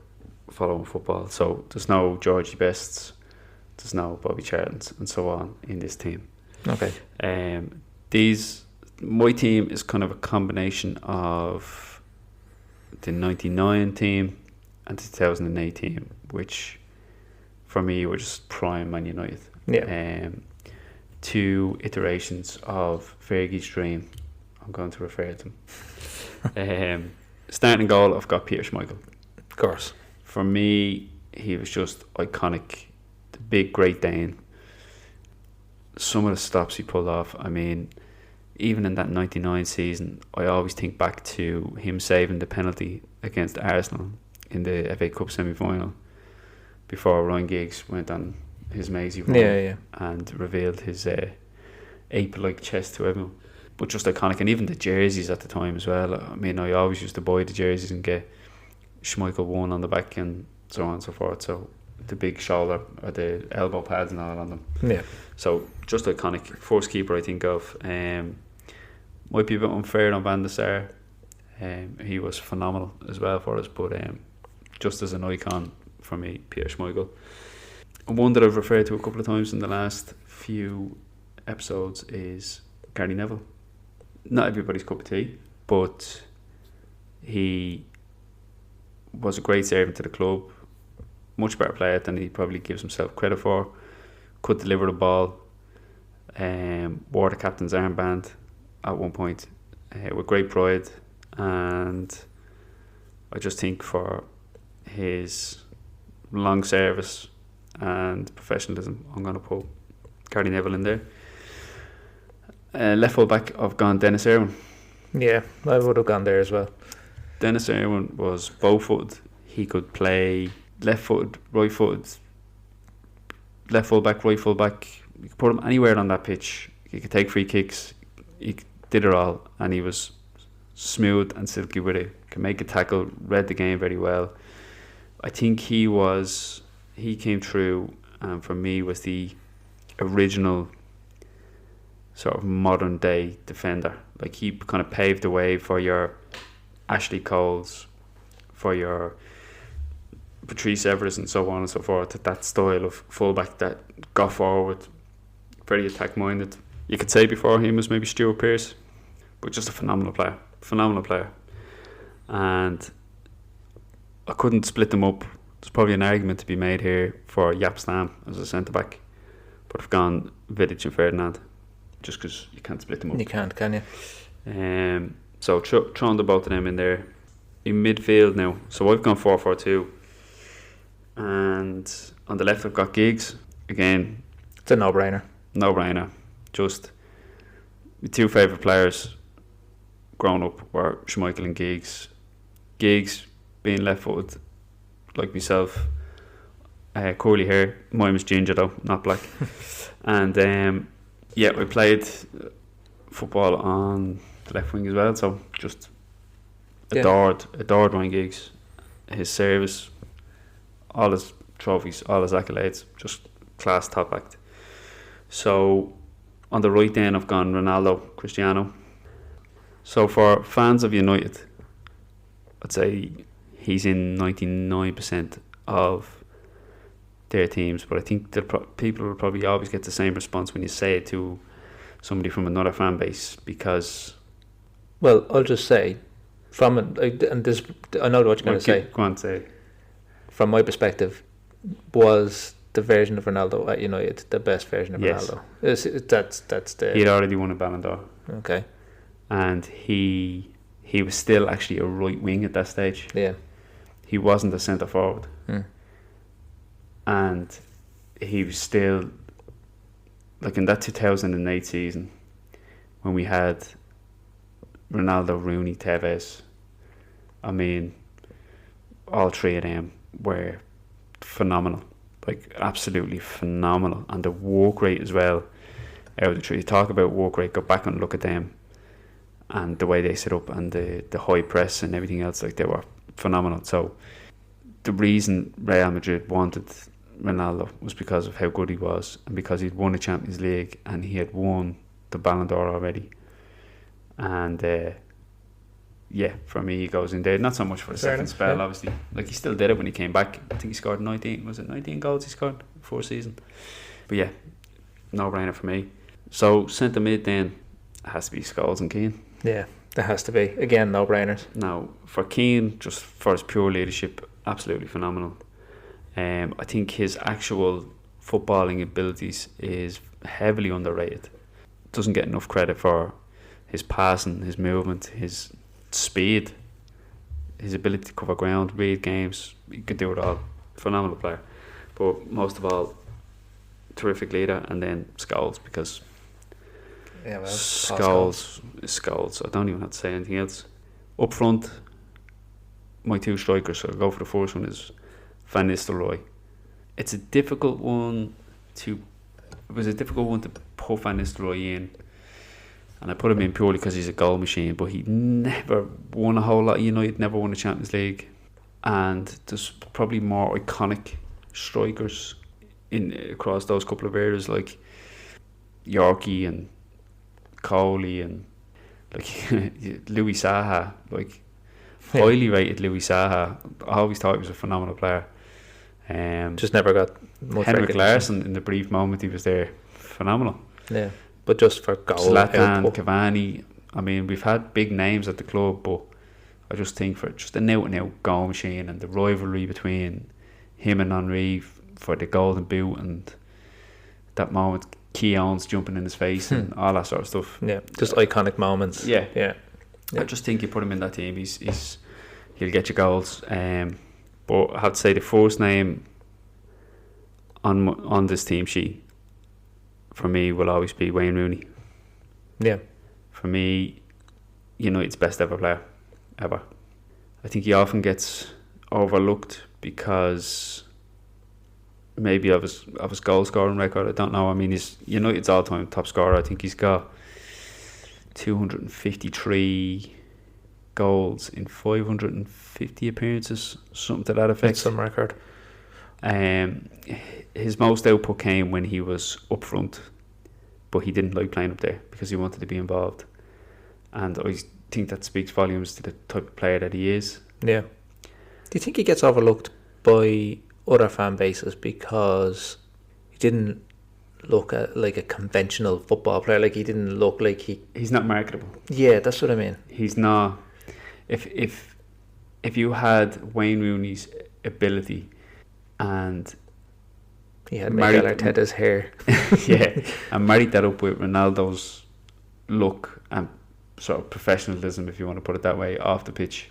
following football. So there's no Georgie Bests, there's no Bobby Charltons and so on in this team. Okay. My team is kind of a combination of the 99 team and the 2008 team, which for me were just prime Man United. Yeah. 2 iterations of Fergie's dream, I'm going to refer to them. Starting goal, I've got Peter Schmeichel. Of course. For me, he was just iconic. The big Great Dane. Some of the stops he pulled off, I mean, even in that 99 season, I always think back to him saving the penalty against Arsenal in the FA Cup semi-final before Ryan Giggs went on his mazy run and revealed his ape-like chest to everyone. But just iconic, and even the jerseys at the time as well. I mean, I always used to buy the jerseys and get Schmeichel 1 on the back and so on and so forth. So the big shoulder or the elbow pads and all on them. Yeah. So just iconic. First keeper I think of. Might be a bit unfair on Van der Sar. He was phenomenal as well for us, but just as an icon for me, Peter Schmeichel. And one that I've referred to a couple of times in the last few episodes is Gary Neville. Not everybody's cup of tea, but he was a great servant to the club. Much better player than he probably gives himself credit for. Could deliver the ball. Wore the captain's armband at one point with great pride, and I just think for his long service and professionalism, I'm going to put Gary Neville in there. Left full back, I've gone Dennis Irwin. Yeah, I would have gone there as well. Dennis Irwin was bow-footed. He could play left-footed, right-footed, left full-back, right full-back. You could put him anywhere on that pitch. He could take free kicks. He did it all, and he was smooth and silky with it. Could make a tackle, read the game very well. I think he came through, and for me was the original sort of modern day defender. Like, he kind of paved the way for your Ashley Coles, for your Patrice Evers and so on and so forth. That style of fullback that got forward, very attack minded. You could say before him was maybe Stuart Pearce, but just a phenomenal player. And I couldn't split them up. There's probably an argument to be made here for Jaap Stam as a centre back, but I've gone Vidic and Ferdinand, just because you can't split them up. You can't, can you? So throwing the both of them in there. In midfield now, so I've gone 4-4-2, and on the left I've got Giggs. Again, it's a no-brainer. Just my two favourite players growing up were Schmeichel and Giggs. Giggs being left-footed like myself, curly hair. Mine was ginger though, not black. And we played football on the left wing as well, so just adored Ryan Giggs. His service, all his trophies, all his accolades, just class top act. So on the right then I've gone Ronaldo, Cristiano. So for fans of United, I'd say he's in 99% of their teams, but I think people will probably always get the same response when you say it to somebody from another fan base, because... Well, I'll just say, I know what you're going to say. Go on, say. From my perspective, was the version of Ronaldo at United the best version of Ronaldo? That's the... He'd already won a Ballon d'Or. Okay. And he was still actually a right wing at that stage. Yeah. He wasn't a centre forward. And he was still, like, in that 2008 season when we had Ronaldo, Rooney, Tevez, I mean, all three of them were phenomenal, like absolutely phenomenal. And the work rate as well out of the three. Talk about work rate, go back and look at them and the way they set up and the high press and everything else, like, they were phenomenal. So the reason Real Madrid wanted Ronaldo was because of how good he was, and because he'd won the Champions League and he had won the Ballon d'Or already. And for me he goes in there, not so much for the second spell, obviously. Like, he still did it when he came back. I think he scored 19 goals he scored for a season. But yeah, no brainer for me. So centre mid then has to be Scholes and Keane. Yeah, there has to be. Again, no brainers. Now for Keane, just for his pure leadership, absolutely phenomenal. I think his actual footballing abilities is heavily underrated. Doesn't get enough credit for his passing, his movement, his speed, his ability to cover ground, read games. He could do it all. Phenomenal player. But most of all, terrific leader. And then Scholes, because Scholes is Scholes. I don't even have to say anything else. Up front, my two strikers, so I'll go for the first one, is Van Nistelrooy. It was a difficult one to put Van Nistelrooy in, and I put him in purely because he's a goal machine, but he never won a whole lot. United never won a Champions League, and there's probably more iconic strikers across those couple of areas, like Yorkie and Coley and like Louis Saha, like highly rated Louis Saha. I always thought he was a phenomenal player. Just never got much Henrik recognition. Larsson, in the brief moment he was there, phenomenal. Yeah, but just for goal, Zlatan, Cavani. I mean, we've had big names at the club, but I just think for just an out-and-out goal machine, and the rivalry between him and Henry for the golden boot, and that moment Keown's jumping in his face and all that sort of stuff. Yeah, just iconic moments. Yeah. I just think you put him in that team, he's he'll get you goals. But I have to say the first name on this team sheet for me will always be Wayne Rooney. Yeah. For me, United's best ever player, ever. I think he often gets overlooked because maybe of his goal scoring record. I don't know. I mean, he's United's all-time top scorer. I think he's got 253 goals in 550 appearances, something to that effect. That's some record. His most output came when he was up front, but he didn't like playing up there because he wanted to be involved. And I think that speaks volumes to the type of player that he is. Yeah. Do you think he gets overlooked by other fan bases because he didn't look at like a conventional football player? Like, he didn't look like he's not marketable. Yeah, that's what I mean. He's not. If you had Wayne Rooney's ability and he had Miguel Arteta's hair, yeah, and married that up with Ronaldo's look and sort of professionalism, if you want to put it that way, off the pitch,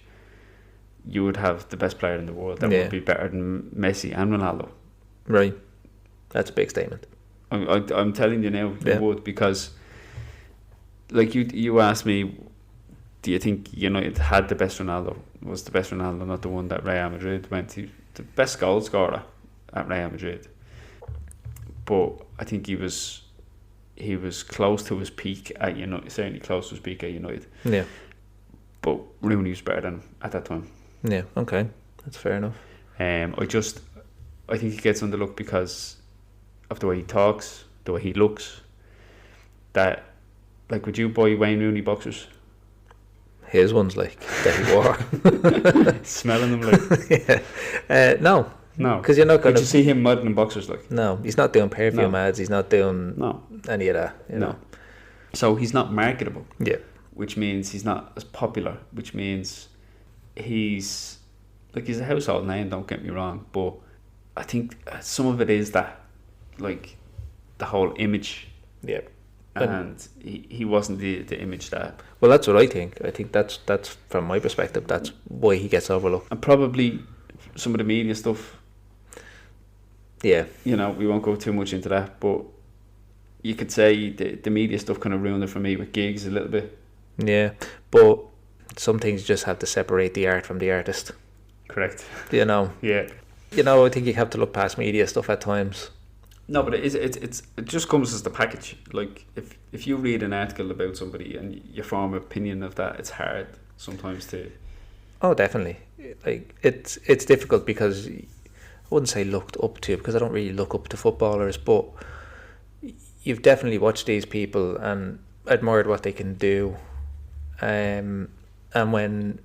you would have the best player in the world that would be better than Messi and Ronaldo. Right. That's a big statement. I'm telling you now, you would, because like you asked me, do you think United had the best Ronaldo? Was the best Ronaldo not the one that Real Madrid went to? The best goal scorer at Real Madrid. But I think he was close to his peak at United, certainly close to his peak at United. Yeah. But Rooney was better than him at that time. Yeah, okay. That's fair enough. I think he gets underlooked because of the way he talks, the way he looks. That, like, would you buy Wayne Rooney boxers? His ones, like, that he wore. Smelling them, like? Yeah. No. No. Because you're not going to... Did you see him mudding in boxers, like? No, he's not doing perfume ads. He's not doing any of that. You know? So he's not marketable. Yeah. Which means he's not as popular. Which means he's a household name, don't get me wrong. But I think some of it is that, like, the whole image. Yeah. And he wasn't the image that... Well, that's what I think. I think that's from my perspective, that's why he gets overlooked. And probably some of the media stuff. Yeah. We won't go too much into that, but you could say the media stuff kind of ruined it for me with gigs a little bit. Yeah, but some things you just have to separate the art from the artist. Correct. Yeah. I think you have to look past media stuff at times. No, but it just comes as the package. Like, if you read an article about somebody and you form an opinion of that, it's hard sometimes to... Oh, definitely. Like, it's difficult because I wouldn't say looked up to, because I don't really look up to footballers, but you've definitely watched these people and admired what they can do. And when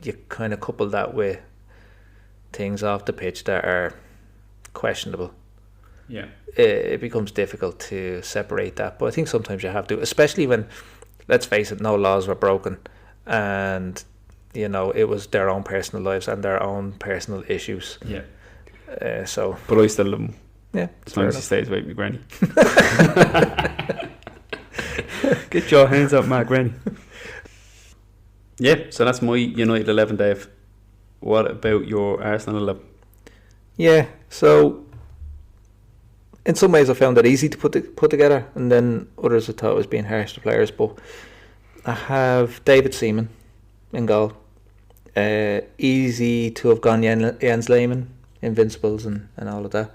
you kind of couple that with things off the pitch that are questionable, it becomes difficult to separate that. But I think sometimes you have to, especially when, let's face it, no laws were broken and it was their own personal lives and their own personal issues. But I still love him. Yeah, as long as he stays away from me granny. Get your hands up, my granny. Yeah, so that's my United 11, Dave. What about your Arsenal 11? Yeah, so in some ways I found it easy to put together, and then others I thought was being harsh to players. But I have David Seaman in goal. Easy to have gone Jens Lehmann, Invincibles and all of that.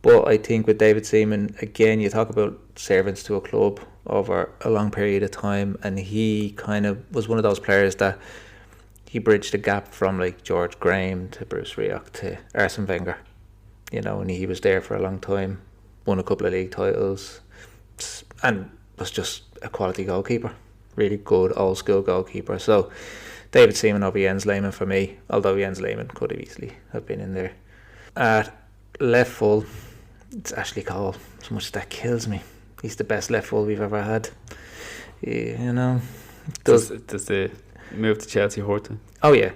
But I think with David Seaman, again, you talk about servants to a club over a long period of time, and he kind of was one of those players that he bridged the gap from like George Graham to Bruce Rioch to Arsene Wenger, and he was there for a long time, won a couple of league titles, and was just a quality goalkeeper, really good old school goalkeeper. So David Seaman over Jens Lehmann for me, although Jens Lehmann could have easily have been in there. At left full, it's Ashley Cole. As much as that kills me, he's the best left full we've ever had. Does the move to Chelsea hurt him? Oh yeah.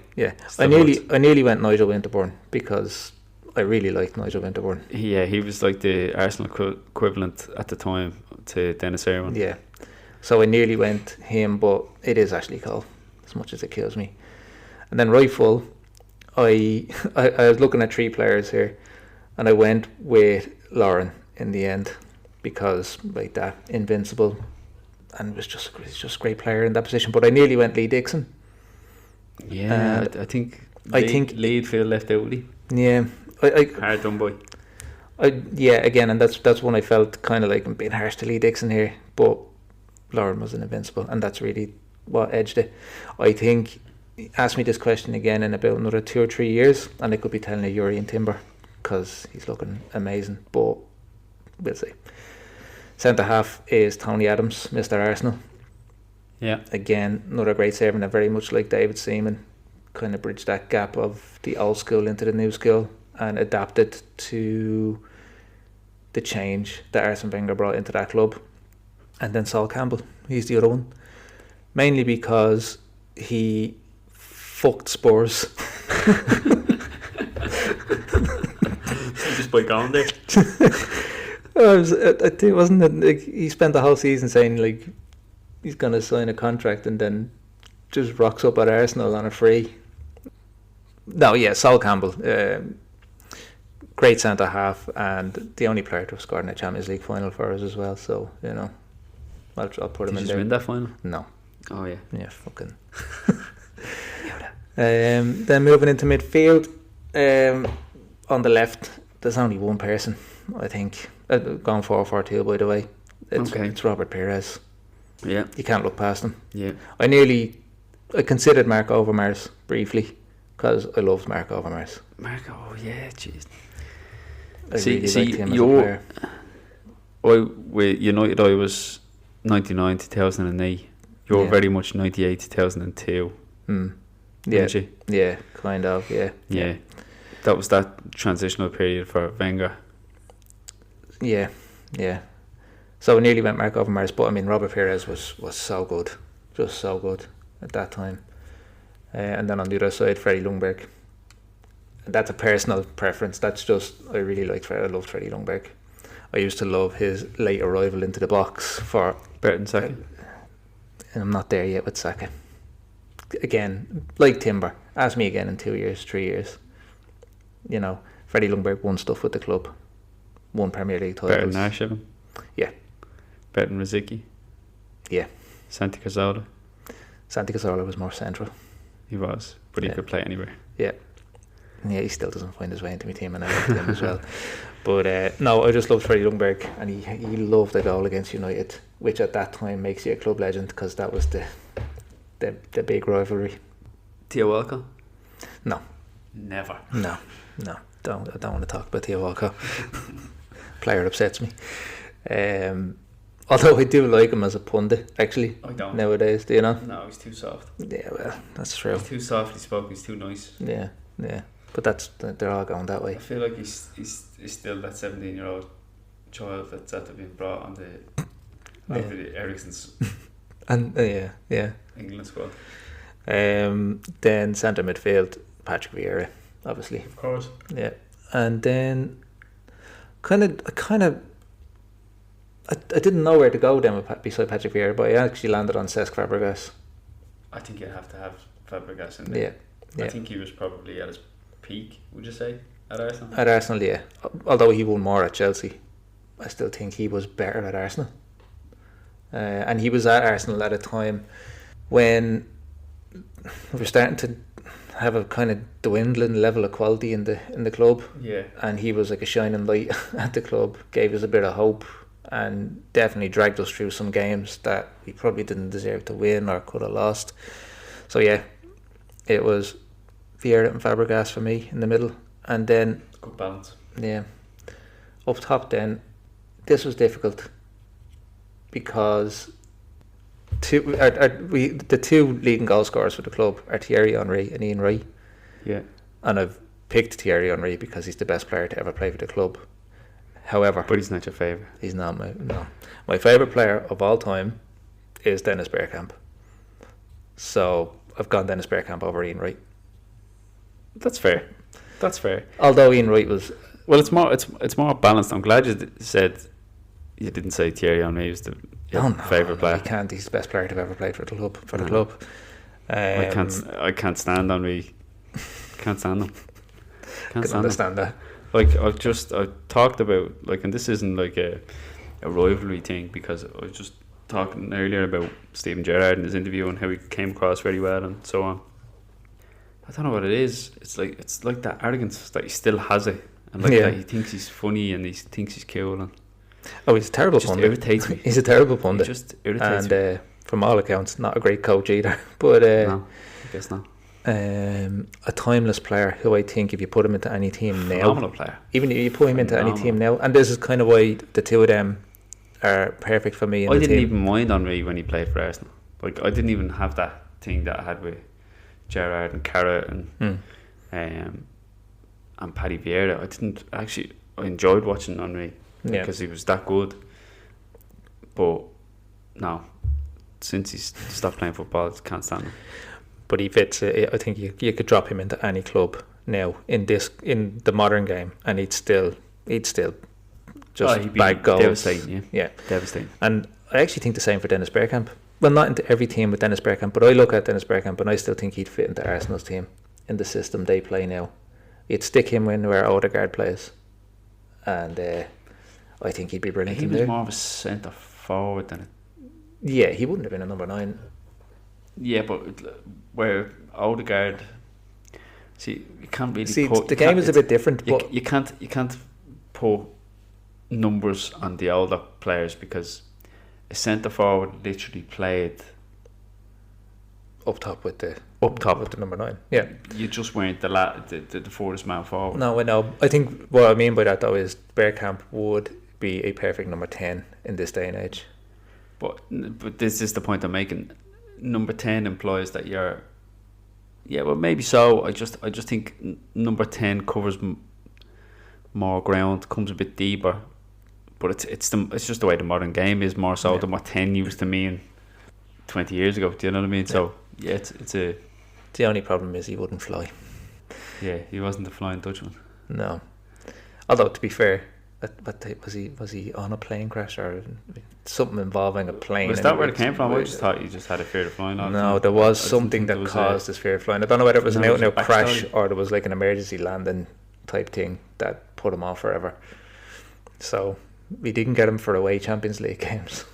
I nearly went Nigel Winterburn because I really liked Nigel Winterburn. Yeah, he was like the Arsenal equivalent at the time to Dennis Irwin. Yeah, so I nearly went him, but it is Ashley Cole, as much as it kills me. And then right full, I was looking at 3 players here, and I went with Lauren in the end because like that invincible, and he's just a great player in that position. But I nearly went Lee Dixon. Yeah, I think Lead feel left out. Yeah, hard done boy. Again, and that's when I felt kind of like I'm being harsh to Lee Dixon here, but Lauren was an invincible, and that's really what edged it. I think, ask me this question again in about another 2 or 3 years, and I could be telling you Yuri and Timber because he's looking amazing, but we'll see. Centre half is Tony Adams, Mr. Arsenal. Yeah. Again, another great servant, and very much like David Seaman, kind of bridged that gap of the old school into the new school and adapted to the change that Arsene Wenger brought into that club. And then Sol Campbell, he's the other one. Mainly because he fucked Spurs. Just by going there. I think, wasn't it, like, he spent the whole season saying like he's going to sign a contract and then just rocks up at Arsenal on a free. No, yeah, Sol Campbell, great centre half, and the only player to have scored in a Champions League final for us as well. So I'll put him in there. Did you win that final? No. Oh yeah. Yeah, fucking. Then moving into midfield, on the left, there's only one person, I think. Gone 4-4-2, by the way. It's Robert Pires. Yeah. You can't look past him. Yeah. I considered Mark Overmars briefly because I loved Mark Overmars. Yeah, jeez. I really liked him as a player. With United, I was 99 to 2008. You're very much 98 to 2002. Yeah, yeah, kind of, yeah. That was that transitional period for Wenger. Yeah. So I nearly went Mark Overmars, but I mean Robert Pires was so good, just so good at that time. And then on the other side, Freddie Ljungberg. That's a personal preference. That's just, I really liked Freddie. I loved Freddie Ljungberg. I used to love his late arrival into the box for Bertrand Saka. And I'm not there yet with Saka. Again, like Timber, ask me again in 2 years, 3 years. Freddie Ljungberg won stuff with the club, won Premier League titles. Bertrand Nash, yeah. Bertrand Rosicky, yeah. Santi Cazorla. Santi Cazorla was more central. He was, but he could play anywhere. Yeah, he still doesn't find his way into my team, and I loved him as well. But no, I just loved Freddie Ljungberg, and he loved a goal against United, which at that time makes you a club legend because that was the big rivalry. Theo Walcott? No. Never. No. I don't want to talk about Theo Walcott. Player upsets me. Although I do like him as a pundit, actually. I don't. Nowadays, do you know? No, he's too soft. Yeah, well, that's true. He's too softly spoken. He's too nice. Yeah. But they're all going that way. I feel like he's still that 17-year-old child that's after being brought on the Ericsson's and yeah England squad. Then centre midfield, Patrick Vieira, obviously. Of course. Yeah, and then I didn't know where to go then beside Patrick Vieira, but I actually landed on Cesc Fabregas. I think you have to have Fabregas in there. Yeah. I think he was probably at his peak, would you say, at Arsenal? At Arsenal, yeah. Although he won more at Chelsea, I still think he was better at Arsenal. And he was at Arsenal at a time when we were starting to have a kind of dwindling level of quality in the club. Yeah. And he was like a shining light at the club, gave us a bit of hope, and definitely dragged us through some games that we probably didn't deserve to win or could have lost. So yeah, it was Vieira and Fabregas for me in the middle, and then good balance. Yeah, up top. Then this was difficult because the two leading goal scorers for the club are Thierry Henry and Ian Wright. Yeah, and I've picked Thierry Henry because he's the best player to ever play for the club. However, but he's not your favourite. He's not my favourite player of all time is Dennis Bergkamp. So I've gone Dennis Bergkamp over Ian Wright. That's fair. Although Ian Wright was it's more balanced. I'm glad you said you didn't say Thierry Henry was the favourite player. He can't. He's the best player to have ever played for the club. I can't stand Henry. Can't stand him. Can understand that. Like I've talked about, like, and this isn't like a rivalry thing, because I was just talking earlier about Steven Gerrard in his interview and how he came across very well and so on. I don't know what it is. It's like that arrogance that he still has it, and like that he thinks he's funny and he thinks he's cool. And he's a terrible pundit. Irritates me. He's a terrible pundit. He just irritates me. And from all accounts, not a great coach either. But no, I guess not. A timeless player who I think if you put him into any team phenomenal player. Even if you put him into any team now, and this is kind of why the two of them are perfect for me. I didn't even mind Henry when he played for Arsenal. Like, I didn't even have that thing that I had with Gerrard and Carrot and Paddy Vieira. I enjoyed watching Henry because he was that good. But no, since he's stopped playing football, I can't stand him. But he fits. I think you could drop him into any club now in the modern game, and he'd still just bag goals. Devastating, yeah, devastating. And I actually think the same for Dennis Bergkamp. Well, not into every team with Dennis Bergkamp, but I look at Dennis Bergkamp and I still think he'd fit into Arsenal's team in the system they play now. You'd stick him in where Odegaard plays, and I think he'd be brilliant. He was more of a centre forward than he wouldn't have been a number 9. Yeah, but where Odegaard, you can't really the game is a bit different. But you can't put numbers on the older players, because a centre forward literally played up top with the number 9. Yeah, you just weren't the forward man forward. No, I know. I think what I mean by that though is Bergkamp would be a perfect number 10 in this day and age. But this is the point I'm making. Number 10 implies that you're. Yeah, well, maybe so. I just think number 10 covers more ground, comes a bit deeper, but it's just the way the modern game is, more so than what 10 used to mean 20 years ago. Do you know what I mean? Yeah. So yeah, it's a. The only problem is he wouldn't fly. Yeah, he wasn't the Flying Dutchman. No, although to be fair, was he on a plane crash or something involving a plane? Was that where it came from? I just thought you just had a fear of flying. No, there was something that caused this fear of flying. I don't know whether it was an out-and-out crash or there was like an emergency landing type thing that put him off forever. So we didn't get him for away Champions League games.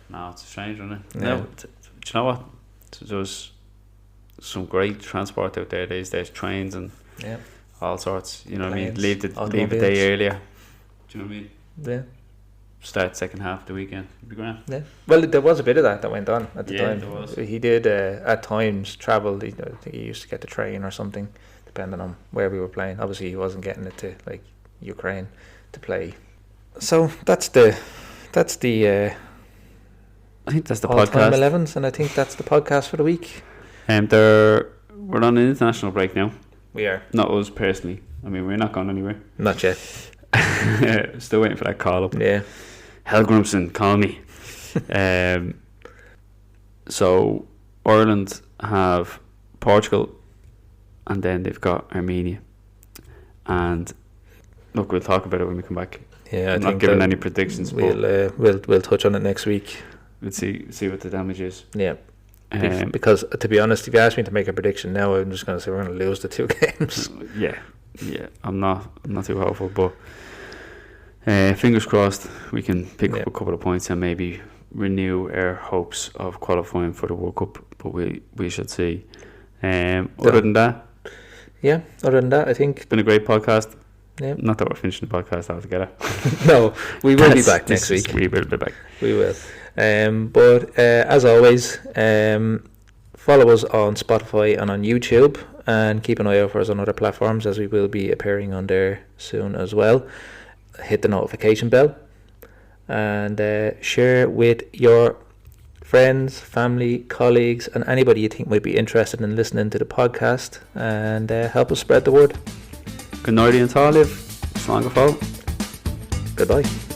No, it's strange, isn't it? Yeah. No, do you know what? There's some great transport out there these days, trains and all sorts. You know Planes, what I mean? Leave a day earlier. Do you know what I mean? Yeah. Start second half of the weekend. It'd be grand. Yeah. Well, there was a bit of that went on at the time. There was. He did at times travel. I think he used to get the train or something, depending on where we were playing. Obviously, he wasn't getting it to like Ukraine to play. So that's the. I think that's the all-time podcast. 11s, and I think that's the podcast for the week. We're on an international break now. We are. Not us personally. I mean, we're not going anywhere. Not yet. Still waiting for that call up. Yeah. Helgrimson, call me. So Ireland have Portugal, and then they've got Armenia. And look, we'll talk about it when we come back. Yeah, I'm not giving any predictions. We'll touch on it next week. We'll see what the damage is. Yeah. Because to be honest, if you ask me to make a prediction now, I'm just going to say we're going to lose the 2 games. Yeah. I'm not too hopeful, but fingers crossed we can pick up a couple of points and maybe renew our hopes of qualifying for the World Cup. But we should see. Other than that, I think it's been a great podcast. Yeah. Not that we're finishing the podcast altogether. No, we will be back next week. We will be back. We will. But as always, follow us on Spotify and on YouTube, and keep an eye out for us on other platforms, as we will be appearing on there soon as well. Hit the notification bell and share with your friends, family, colleagues, and anybody you think might be interested in listening to the podcast, and help us spread the word. Good night and live. Slán go fóill. Goodbye.